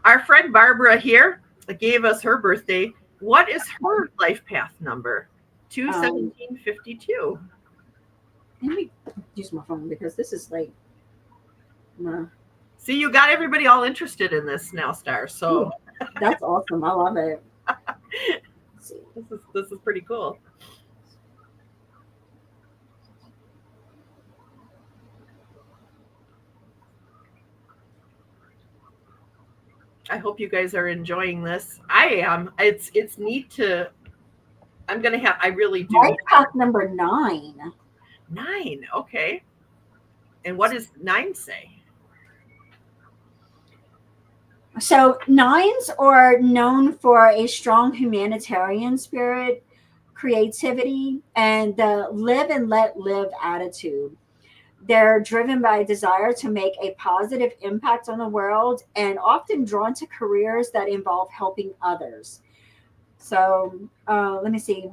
Speaker 2: Our friend Barbara here gave us her birthday. What is her life path number? Two
Speaker 3: Um,
Speaker 2: seventeen fifty two.
Speaker 3: Let me use my phone because this is like, uh,
Speaker 2: See, you got everybody all interested in this now, Star.
Speaker 3: ooh,
Speaker 2: So
Speaker 3: that's awesome. I love it. Let's see.
Speaker 2: this is pretty cool. I hope you guys are enjoying this. I am. It's neat to. I'm gonna have. I really do
Speaker 3: Life
Speaker 2: need
Speaker 3: path number 9.
Speaker 2: 9. Okay. And what does 9 say?
Speaker 3: So nines are known for a strong humanitarian spirit, creativity, and the live and let live attitude. They're driven by a desire to make a positive impact on the world and often drawn to careers that involve helping others. So let me see.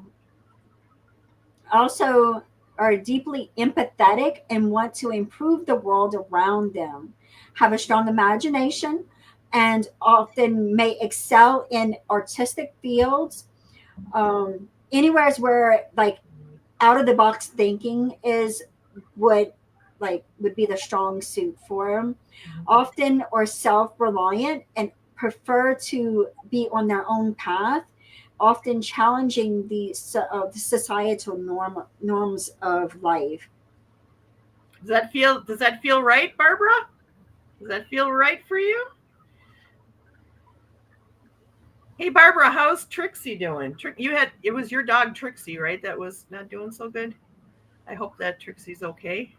Speaker 3: Also, are deeply empathetic and want to improve the world around them, have a strong imagination, and often may excel in artistic fields. Anywheres where like out of the box thinking is what like would be the strong suit for them. Often or self-reliant and prefer to be on their own path, often challenging the societal norms of life.
Speaker 2: Does that feel right, Barbara? Does that feel right for you? Hey Barbara, how's Trixie doing? You had it was your dog Trixie, right? That was not doing so good. I hope that Trixie's okay.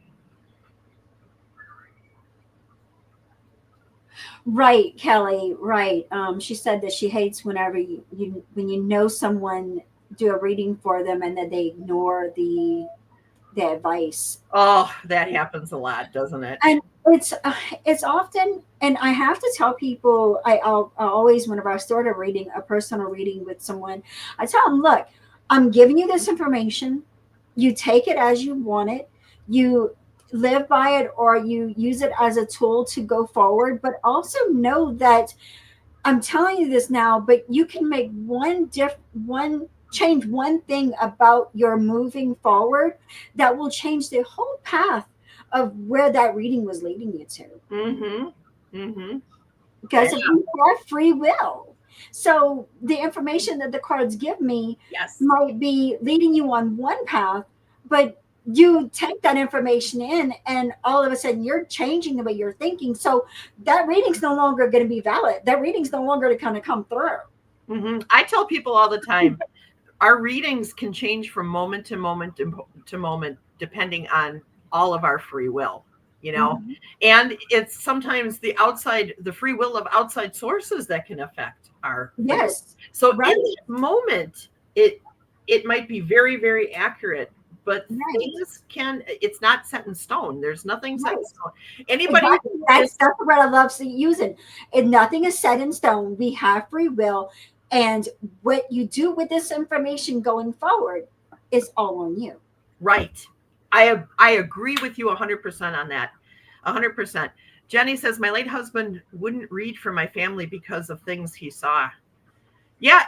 Speaker 3: Right, Kelly. Right. She said that she hates whenever when you know someone, do a reading for them and that they ignore the the advice.
Speaker 2: Oh, that happens a lot, doesn't it?
Speaker 3: And it's often, and I have to tell people, I always, whenever I start a personal reading with someone, I tell them, look, I'm giving you this information. You take it as you want it. You live by it, or you use it as a tool to go forward. But also know that I'm telling you this now, but you can make one change one thing about your moving forward that will change the whole path of where that reading was leading you to.
Speaker 2: Mm-hmm. Mm-hmm.
Speaker 3: Because if you have free will, so the information that the cards give me
Speaker 2: Yes.
Speaker 3: might be leading you on one path, but you take that information in and all of a sudden you're changing the way you're thinking. So that reading's no longer going to be valid. That reading's no longer to kind of come through.
Speaker 2: Mm-hmm. I tell people all the time, our readings can change from moment to moment to moment, depending on all of our free will,
Speaker 3: Mm-hmm.
Speaker 2: and it's sometimes the free will of outside sources that can affect our free will.
Speaker 3: Yes.
Speaker 2: So
Speaker 3: Right.
Speaker 2: in that moment, it might be very, very accurate, but
Speaker 3: Right.
Speaker 2: it's not set in stone. There's nothing set in
Speaker 3: Right.
Speaker 2: stone. Anybody
Speaker 3: Exactly. That's the word I love using. And nothing is set in stone. We have free will. And what you do with this information going forward is all on you.
Speaker 2: right. I agree with you 100% on that. 100%. Jenny says, my late husband wouldn't read for my family because of things he saw. Yeah,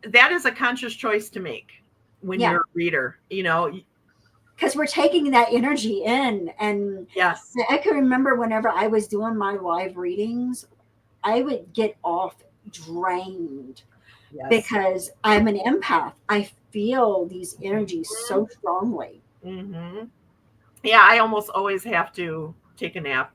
Speaker 2: that is a conscious choice to make when
Speaker 3: Yeah.
Speaker 2: you're a reader,
Speaker 3: Because we're taking that energy in. And
Speaker 2: Yes.
Speaker 3: I can remember whenever I was doing my live readings, I would get off drained
Speaker 2: Yes.
Speaker 3: because I'm an empath. I feel these energies so strongly.
Speaker 2: Mm-hmm. Yeah, I almost always have to take a nap.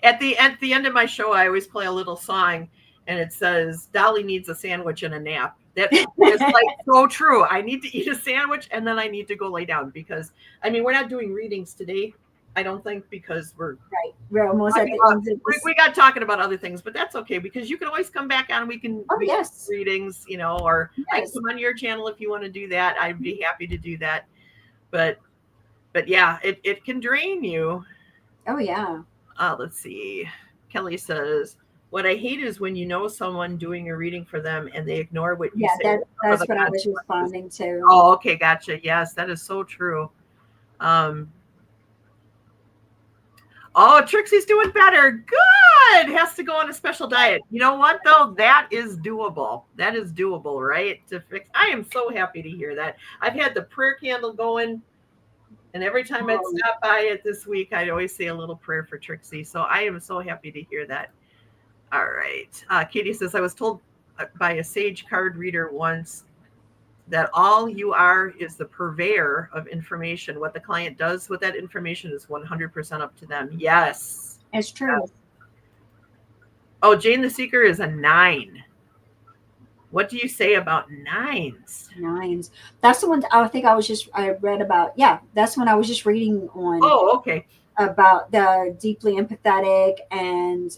Speaker 2: At the end of my show, I always play a little song, and it says, "Dolly needs a sandwich and a nap." That is like so true. I need to eat a sandwich, and then I need to go lay down because we're not doing readings today. I don't think because we're
Speaker 3: Right. We're almost at the end of this.
Speaker 2: we got talking about other things, but that's okay because you can always come back on. We can
Speaker 3: Oh,
Speaker 2: do
Speaker 3: yes.
Speaker 2: readings, or I can
Speaker 3: Yes.
Speaker 2: come on your channel if you want to do that. I'd be happy to do that. But yeah, it can drain you.
Speaker 3: Oh, yeah.
Speaker 2: Let's see. Kelly says, what I hate is when you know someone doing a reading for them and they ignore what you
Speaker 3: Yeah,
Speaker 2: say.
Speaker 3: that's what I was responding to.
Speaker 2: Oh, okay, gotcha. Yes, that is so true. Trixie's doing better. Good. Has to go on a special diet. You know what, though? That is doable. That is doable, right? To fix. I am so happy to hear that. I've had the prayer candle going, and every time I'd stop by it this week, I'd always say a little prayer for Trixie. So I am so happy to hear that. All right. Katie says, I was told by a sage card reader once that all you are is the purveyor of information. What the client does with that information is 100% up to them. Yes.
Speaker 3: It's true.
Speaker 2: Yes. Oh, Jane the Seeker is a 9. What do you say about 9s?
Speaker 3: 9s. That's the one I think I read about. Yeah, that's when I was just reading on.
Speaker 2: Oh, okay.
Speaker 3: About the deeply empathetic and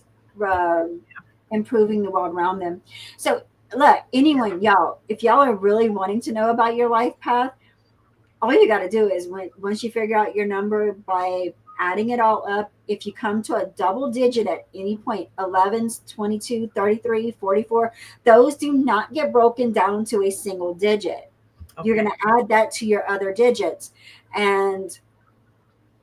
Speaker 3: improving the world around them. So, look, anyone, y'all, if y'all are really wanting to know about your life path, all you got to do is once you figure out your number by adding it all up, if you come to a double digit at any point, 11s, 22, 33, 44, those do not get broken down to a single digit. Okay. You're going to add that to your other digits. And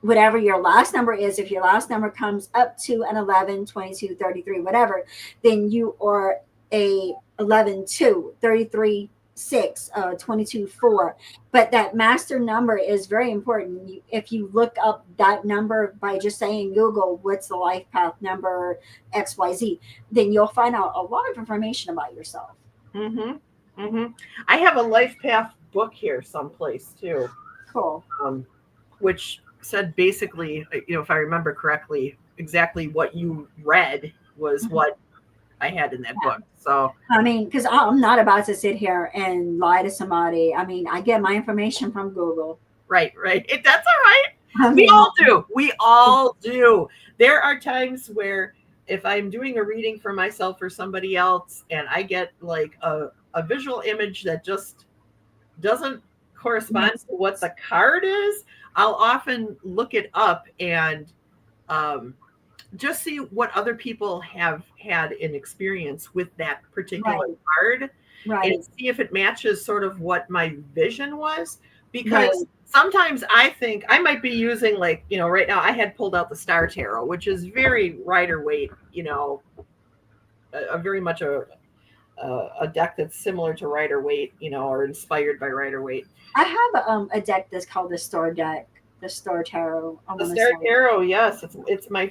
Speaker 3: whatever your last number is, if your last number comes up to an 11, 22, 33, whatever, then you are a 11, 2, 33, 6, 22, 4. But that master number is very important. If you look up that number by just saying Google, what's the life path number XYZ, then you'll find out a lot of information about yourself.
Speaker 2: Mm-hmm. Mm-hmm. I have a life path book here someplace too.
Speaker 3: Cool.
Speaker 2: Which said basically, if I remember correctly, exactly what you read was what I had in that book. So
Speaker 3: because I'm not about to sit here and lie to somebody. I get my information from Google.
Speaker 2: Right. That's all right. We all do. There are times where if I'm doing a reading for myself or somebody else and I get like a visual image that just doesn't corresponds to what the card is, I'll often look it up and just see what other people have had an experience with that particular
Speaker 3: Right.
Speaker 2: card
Speaker 3: Right.
Speaker 2: and see if it matches sort of what my vision was. Because
Speaker 3: Right.
Speaker 2: sometimes I think I might be using, like, right now I had pulled out the Star Tarot, which is very Rider-Waite, a very much a deck that's similar to Rider-Waite, or inspired by Rider-Waite.
Speaker 3: I have a deck that's called the Star deck, the Star Tarot. I
Speaker 2: The
Speaker 3: want to
Speaker 2: Star
Speaker 3: say.
Speaker 2: Tarot, yes, it's my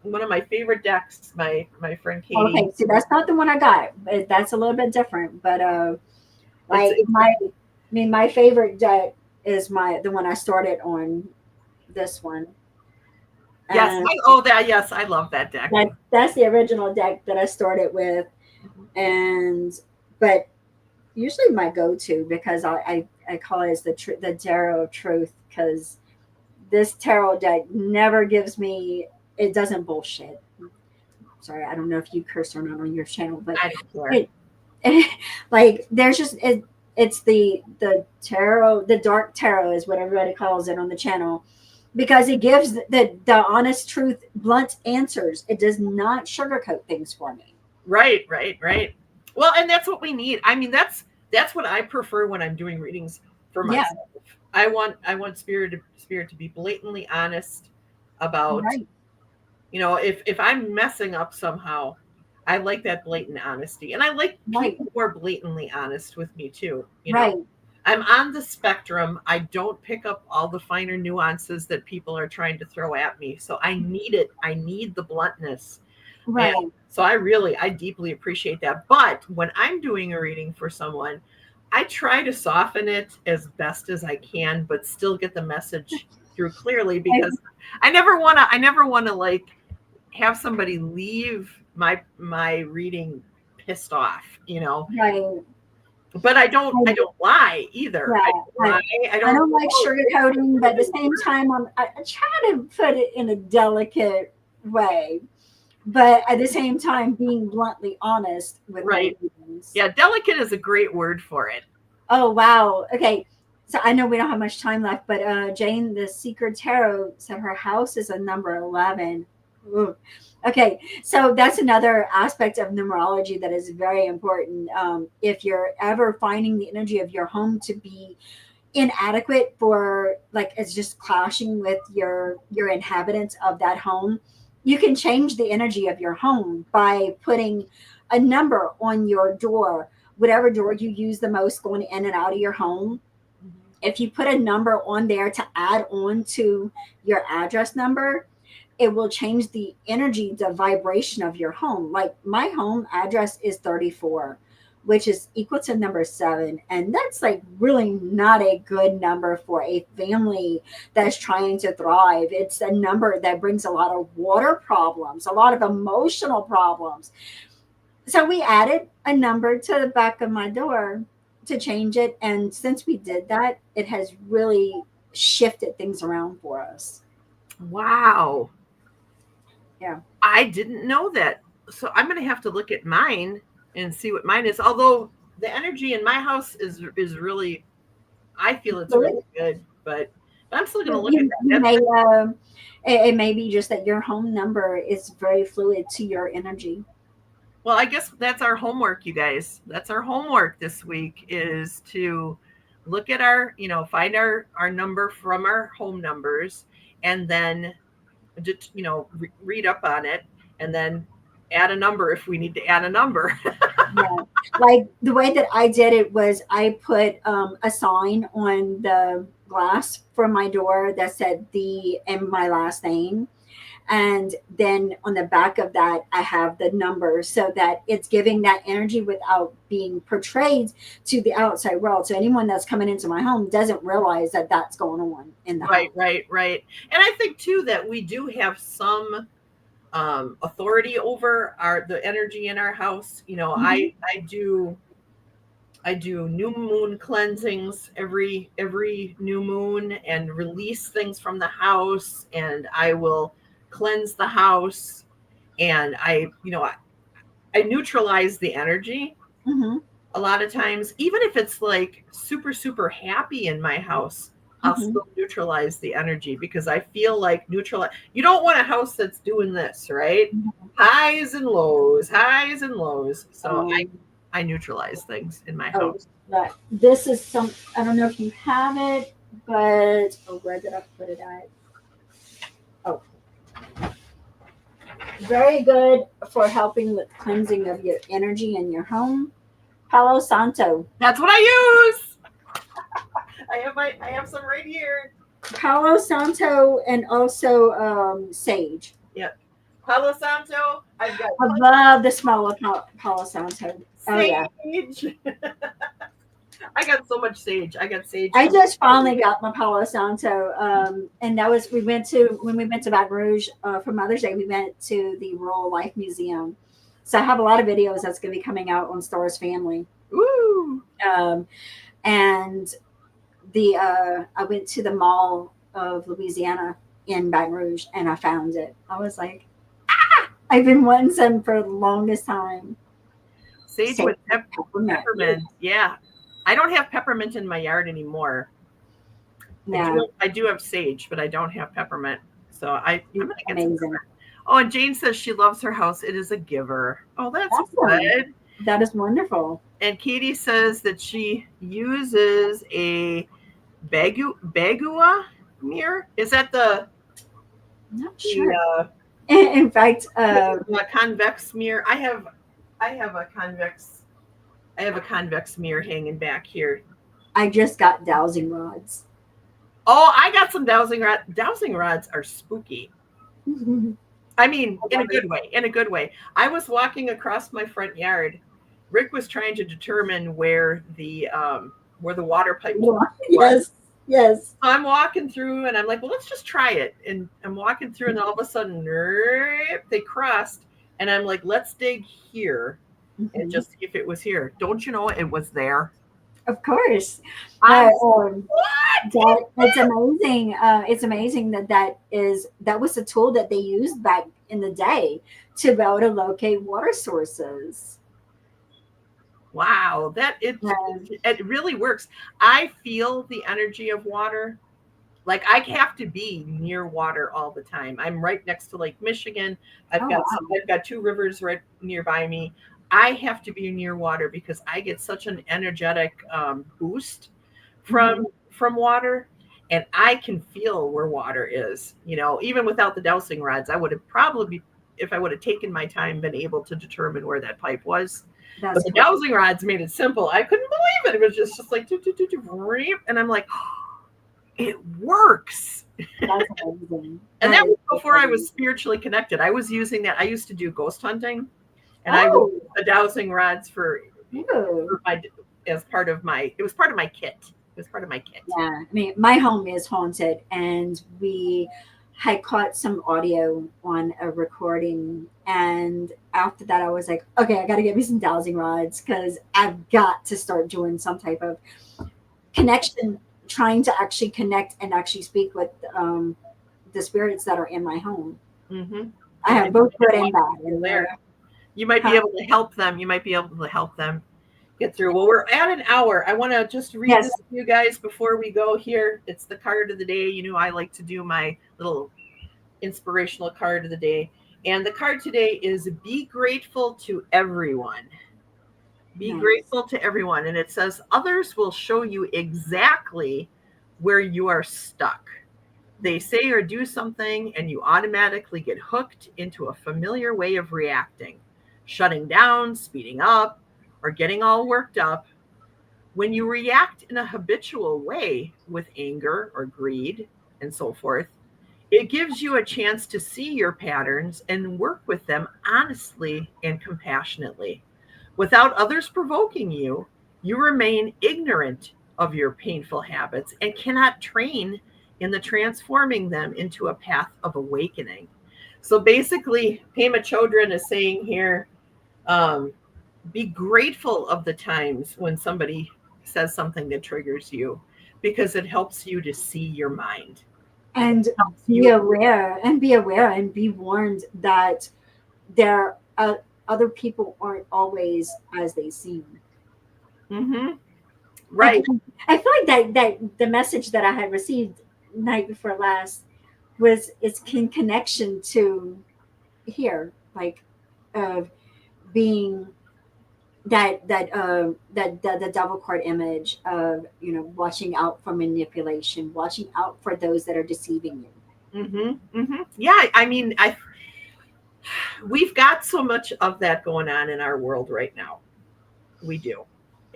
Speaker 2: one of my favorite decks. My friend Katie.
Speaker 3: Okay, see, that's not the one I got. That's a little bit different. But like
Speaker 2: It's
Speaker 3: I mean, my favorite deck is the one I started on. This one.
Speaker 2: yes.
Speaker 3: And
Speaker 2: Yes, I love that deck.
Speaker 3: that's the original deck that I started with. And but usually my go-to, because I call it as the tarot of truth, because this tarot deck never gives me, it doesn't bullshit. Sorry, I don't know if you curse or not on your channel, but
Speaker 2: I don't care.
Speaker 3: like there's just it's the tarot, the dark tarot is what everybody calls it on the channel, because it gives the honest truth, blunt answers. It does not sugarcoat things for me.
Speaker 2: Right. Well, and that's what we need. I mean, that's what I prefer when I'm doing readings for
Speaker 3: Yeah.
Speaker 2: myself. I want spirit to be blatantly honest about,
Speaker 3: Right.
Speaker 2: if I'm messing up somehow, I like that blatant honesty. And I like
Speaker 3: Right.
Speaker 2: people who are blatantly honest with me too.
Speaker 3: Right.
Speaker 2: I'm on the spectrum. I don't pick up all the finer nuances that people are trying to throw at me. So I need it. I need the bluntness.
Speaker 3: Right.
Speaker 2: And so I deeply appreciate that. But when I'm doing a reading for someone, I try to soften it as best as I can, but still get the message through clearly, because I never want to like have somebody leave my reading pissed off,
Speaker 3: Right.
Speaker 2: but I don't lie either.
Speaker 3: Yeah.
Speaker 2: I
Speaker 3: I don't like
Speaker 2: oh,
Speaker 3: sugarcoating, but at the same time, I try to put it in a delicate way, but at the same time, being bluntly honest with my
Speaker 2: right.
Speaker 3: readings.
Speaker 2: Yeah, delicate is a great word for it.
Speaker 3: Oh, wow. Okay. So I know we don't have much time left, but Jane, the Secret Tarot, said her house is a number 11. Ooh. Okay, so that's another aspect of numerology that is very important. If you're ever finding the energy of your home to be inadequate, for like it's just clashing with your inhabitants of that home, you can change the energy of your home by putting a number on your door, whatever door you use the most going in and out of your home. If you put a number on there to add on to your address number, it will change the energy, the vibration of your home. Like my home address is 34, which is equal to number 7. And that's like really not a good number for a family that's trying to thrive. It's a number that brings a lot of water problems, a lot of emotional problems. So we added a number to the back of my door to change it. And since we did that, it has really shifted things around for us.
Speaker 2: Wow.
Speaker 3: Yeah.
Speaker 2: I didn't know that. So I'm going to have to look at mine and see what mine is. Although the energy in my house is really, I feel it's really good, but I'm still going to look at that.
Speaker 3: It may be just that your home number is very fluid to your energy.
Speaker 2: Well, I guess that's our homework, you guys. That's our homework this week, is to look at find our number from our home numbers, and then just, read up on it, and then add a number if we need to add a number.
Speaker 3: Yeah. Like the way that I did it was I put a sign on the glass from my door that said and my last name. And then on the back of that, I have the number, so that it's giving that energy without being portrayed to the outside world. So anyone that's coming into my home doesn't realize that that's going on in the house.
Speaker 2: Right. And I think too that we do have some authority over the energy in our house. I do new moon cleansings every new moon, and release things from the house, and I will cleanse the house, and I neutralize the energy.
Speaker 3: Mm-hmm.
Speaker 2: a lot of times, even if it's like super, super happy in my house, I'll
Speaker 3: Mhm.
Speaker 2: still neutralize the energy because I feel like you don't want a house that's doing this, right? Highs and lows, highs and lows. So
Speaker 3: Um,
Speaker 2: I neutralize things in my
Speaker 3: oh,
Speaker 2: house.
Speaker 3: but this is some. I don't know if you have it, but where did I put it at? Oh, very good for helping with cleansing of your energy in your home. Palo Santo.
Speaker 2: That's what I use. I have some right here.
Speaker 3: Palo Santo and also sage.
Speaker 2: Yep. Palo Santo. I've got
Speaker 3: I love the smell of Palo Santo. Oh yeah.
Speaker 2: sage. I got so much sage. I got sage.
Speaker 3: I just finally got my Palo Santo, and that was when we went to Baton Rouge for Mother's Day. We went to the Rural Life Museum, so I have a lot of videos that's going to be coming out on Stars Family.
Speaker 2: Ooh.
Speaker 3: And I went to the Mall of Louisiana in Baton Rouge, and I found it. I was like, I've been wanting some for the longest time.
Speaker 2: Sage with peppermint. Yeah. I don't have peppermint in my yard anymore.
Speaker 3: Yeah.
Speaker 2: I do have sage, but I don't have peppermint. So I'm gonna get
Speaker 3: Amazing.
Speaker 2: some peppermint. Oh, and Jane says she loves her house. It is a giver. Oh, that's
Speaker 3: Awesome.
Speaker 2: good.
Speaker 3: That is wonderful.
Speaker 2: And Katie says that she uses a Bagua mirror. Is that the?
Speaker 3: I'm not sure.
Speaker 2: The,
Speaker 3: In fact,
Speaker 2: the convex mirror. I have a convex mirror hanging back here.
Speaker 3: I just got dowsing rods.
Speaker 2: Oh, I got some dowsing rods. Dowsing rods are spooky. I mean, in a good way. In a good way. I was walking across my front yard. Rick was trying to determine where the water pipe was.
Speaker 3: Yes, yes.
Speaker 2: So I'm walking through, and I'm like, well, let's just try it. And I'm walking through, and all of a sudden, they crossed, and I'm like, let's dig here and just see if it was here. Don't you know it was there?
Speaker 3: Of course.
Speaker 2: What?
Speaker 3: It's amazing. It's amazing that was a tool that they used back in the day to be able to locate water sources.
Speaker 2: Wow, it really works. I feel the energy of water. Like I have to be near water all the time. I'm right next to Lake Michigan. I've got two rivers right nearby me. I have to be near water because I get such an energetic boost from water, and I can feel where water is. You know, even without the dowsing rods, I would have probably, if I would have taken my time, been able to determine where that pipe was. But the dowsing rods made it simple. I couldn't believe it. It was just like, and I'm like, oh, it works.
Speaker 3: That's amazing.
Speaker 2: And that was before I was spiritually connected. I was using that. I used to do ghost hunting, and I would use the dowsing rods as part of my. It was part of my kit. It was part of my kit.
Speaker 3: Yeah, I mean, my home is haunted, and we had caught some audio on a recording, and after that I was like, okay, I got to get me some dowsing rods because I've got to start doing some type of connection, trying to actually connect and actually speak with the spirits that are in my home. I have both good and bad in there.
Speaker 2: You might be able to help them. You might be able to help them get through. Well, we're at an hour. I want to just read this to you guys before we go here. It's the card of the day. You know, I like to do my little inspirational card of the day. And the card today is be grateful to everyone. Be grateful to everyone. And it says, others will show you exactly where you are stuck. They say or do something, and you automatically get hooked into a familiar way of reacting, shutting down, speeding up, or getting all worked up. When you react in a habitual way with anger or greed and so forth, it gives you a chance to see your patterns and work with them honestly and compassionately. Without others provoking you, you remain ignorant of your painful habits and cannot train in the transforming them into a path of awakening. So basically, Pema Chodron is saying here, be grateful of the times when somebody says something that triggers you, because it helps you to see your mind.
Speaker 3: And be aware and be warned that there other people aren't always as they seem.
Speaker 2: Mm-hmm. Right.
Speaker 3: I feel like that the message that I had received night before last was it's in connection to here, like of being that the double card image of watching out for manipulation, watching out for those that are deceiving you.
Speaker 2: Mm-hmm. Mm-hmm. Yeah, I mean, we've got so much of that going on in our world right now. We do.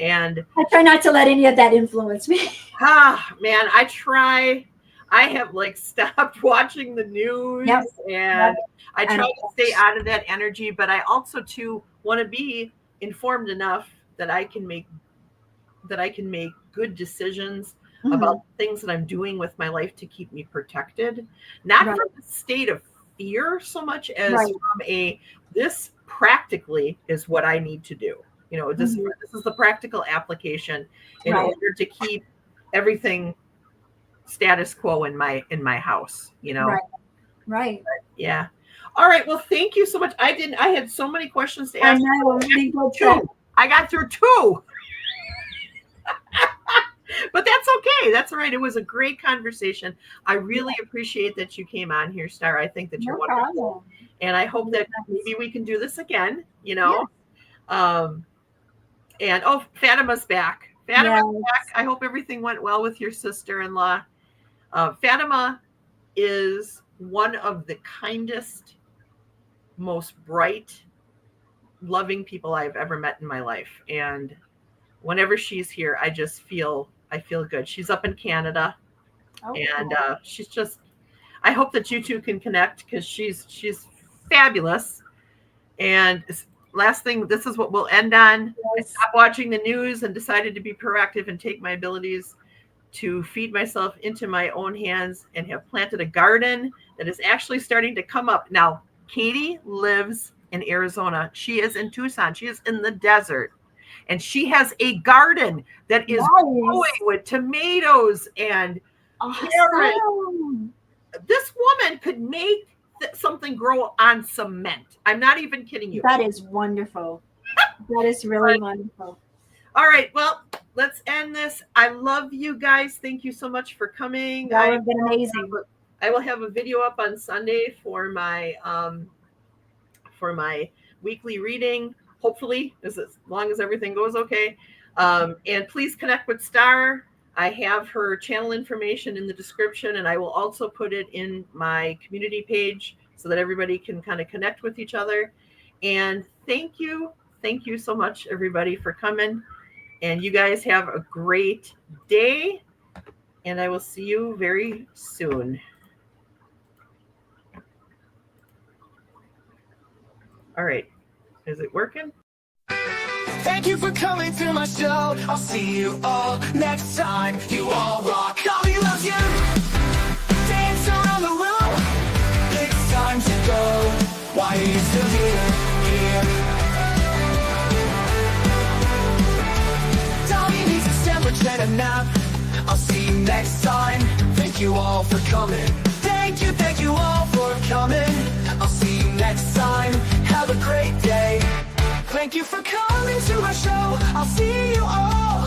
Speaker 2: And
Speaker 3: I try not to let any of that influence me.
Speaker 2: man, I try. I have like stopped watching the news,
Speaker 3: Yep.
Speaker 2: and I try
Speaker 3: And
Speaker 2: to stay out of that energy, but I also too want to be informed enough that I can make good decisions about things that I'm doing with my life to keep me protected, not
Speaker 3: Right.
Speaker 2: from a state of fear so much as
Speaker 3: Right.
Speaker 2: from this practically is what I need to do. This is the practical application in
Speaker 3: Right.
Speaker 2: order to keep everything status quo in my house.
Speaker 3: Right.
Speaker 2: Yeah. All right. Well, thank you so much. I had so many questions to
Speaker 3: I
Speaker 2: ask.
Speaker 3: know.
Speaker 2: I got through two. But that's okay. That's all right. It was a great conversation. I really appreciate that you came on here, Star. I think that you're wonderful.
Speaker 3: Problem.
Speaker 2: And I hope that maybe we can do this again,
Speaker 3: Yes.
Speaker 2: And Fatima's back. Fatima's back. I hope everything went well with your sister-in-law. Fatima is one of the kindest, most bright, loving people I've ever met in my life. And whenever she's here, I feel good. She's up in Canada, and she's just. I hope that you two can connect because she's fabulous. And last thing, this is what we'll end on. Yes. I stopped watching the news and decided to be proactive and take my abilities to feed myself into my own hands, and have planted a garden that is actually starting to come up. Now, Katie lives in Arizona. She is in Tucson. She is in the desert. And she has a garden that is growing with tomatoes and carrots. This woman could make something grow on cement. I'm not even kidding you.
Speaker 3: That is wonderful. That is really wonderful.
Speaker 2: All right. Well, let's end this. I love you guys. Thank you so much for coming.
Speaker 3: That would have been amazing.
Speaker 2: I will have a video up on Sunday for my weekly reading. Hopefully, as long as everything goes okay. And please connect with Star. I have her channel information in the description, and I will also put it in my community page so that everybody can kind of connect with each other. And thank you so much, everybody, for coming. And you guys have a great day, and I will see you very soon. All right. Is it working?
Speaker 4: Thank you for coming to my show. I'll see you all next time. You all rock. Dali loves you. Dance around the room. It's time to go. Why are you still here? Dali needs a sandwich and a nap. I'll see you next time. Thank you all for coming. Thank you all for coming. I'll see you next time. Have a great day. Thank you for coming to my show. I'll see you all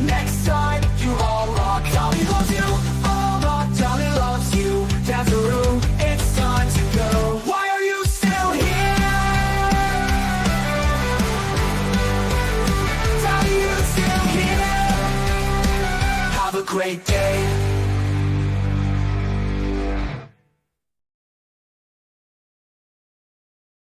Speaker 4: next time. You all rock. Dali loves you. All rock. Dali loves you. Dance the room. It's time to go. Why are you still here? Dali, you still here? Have a great day.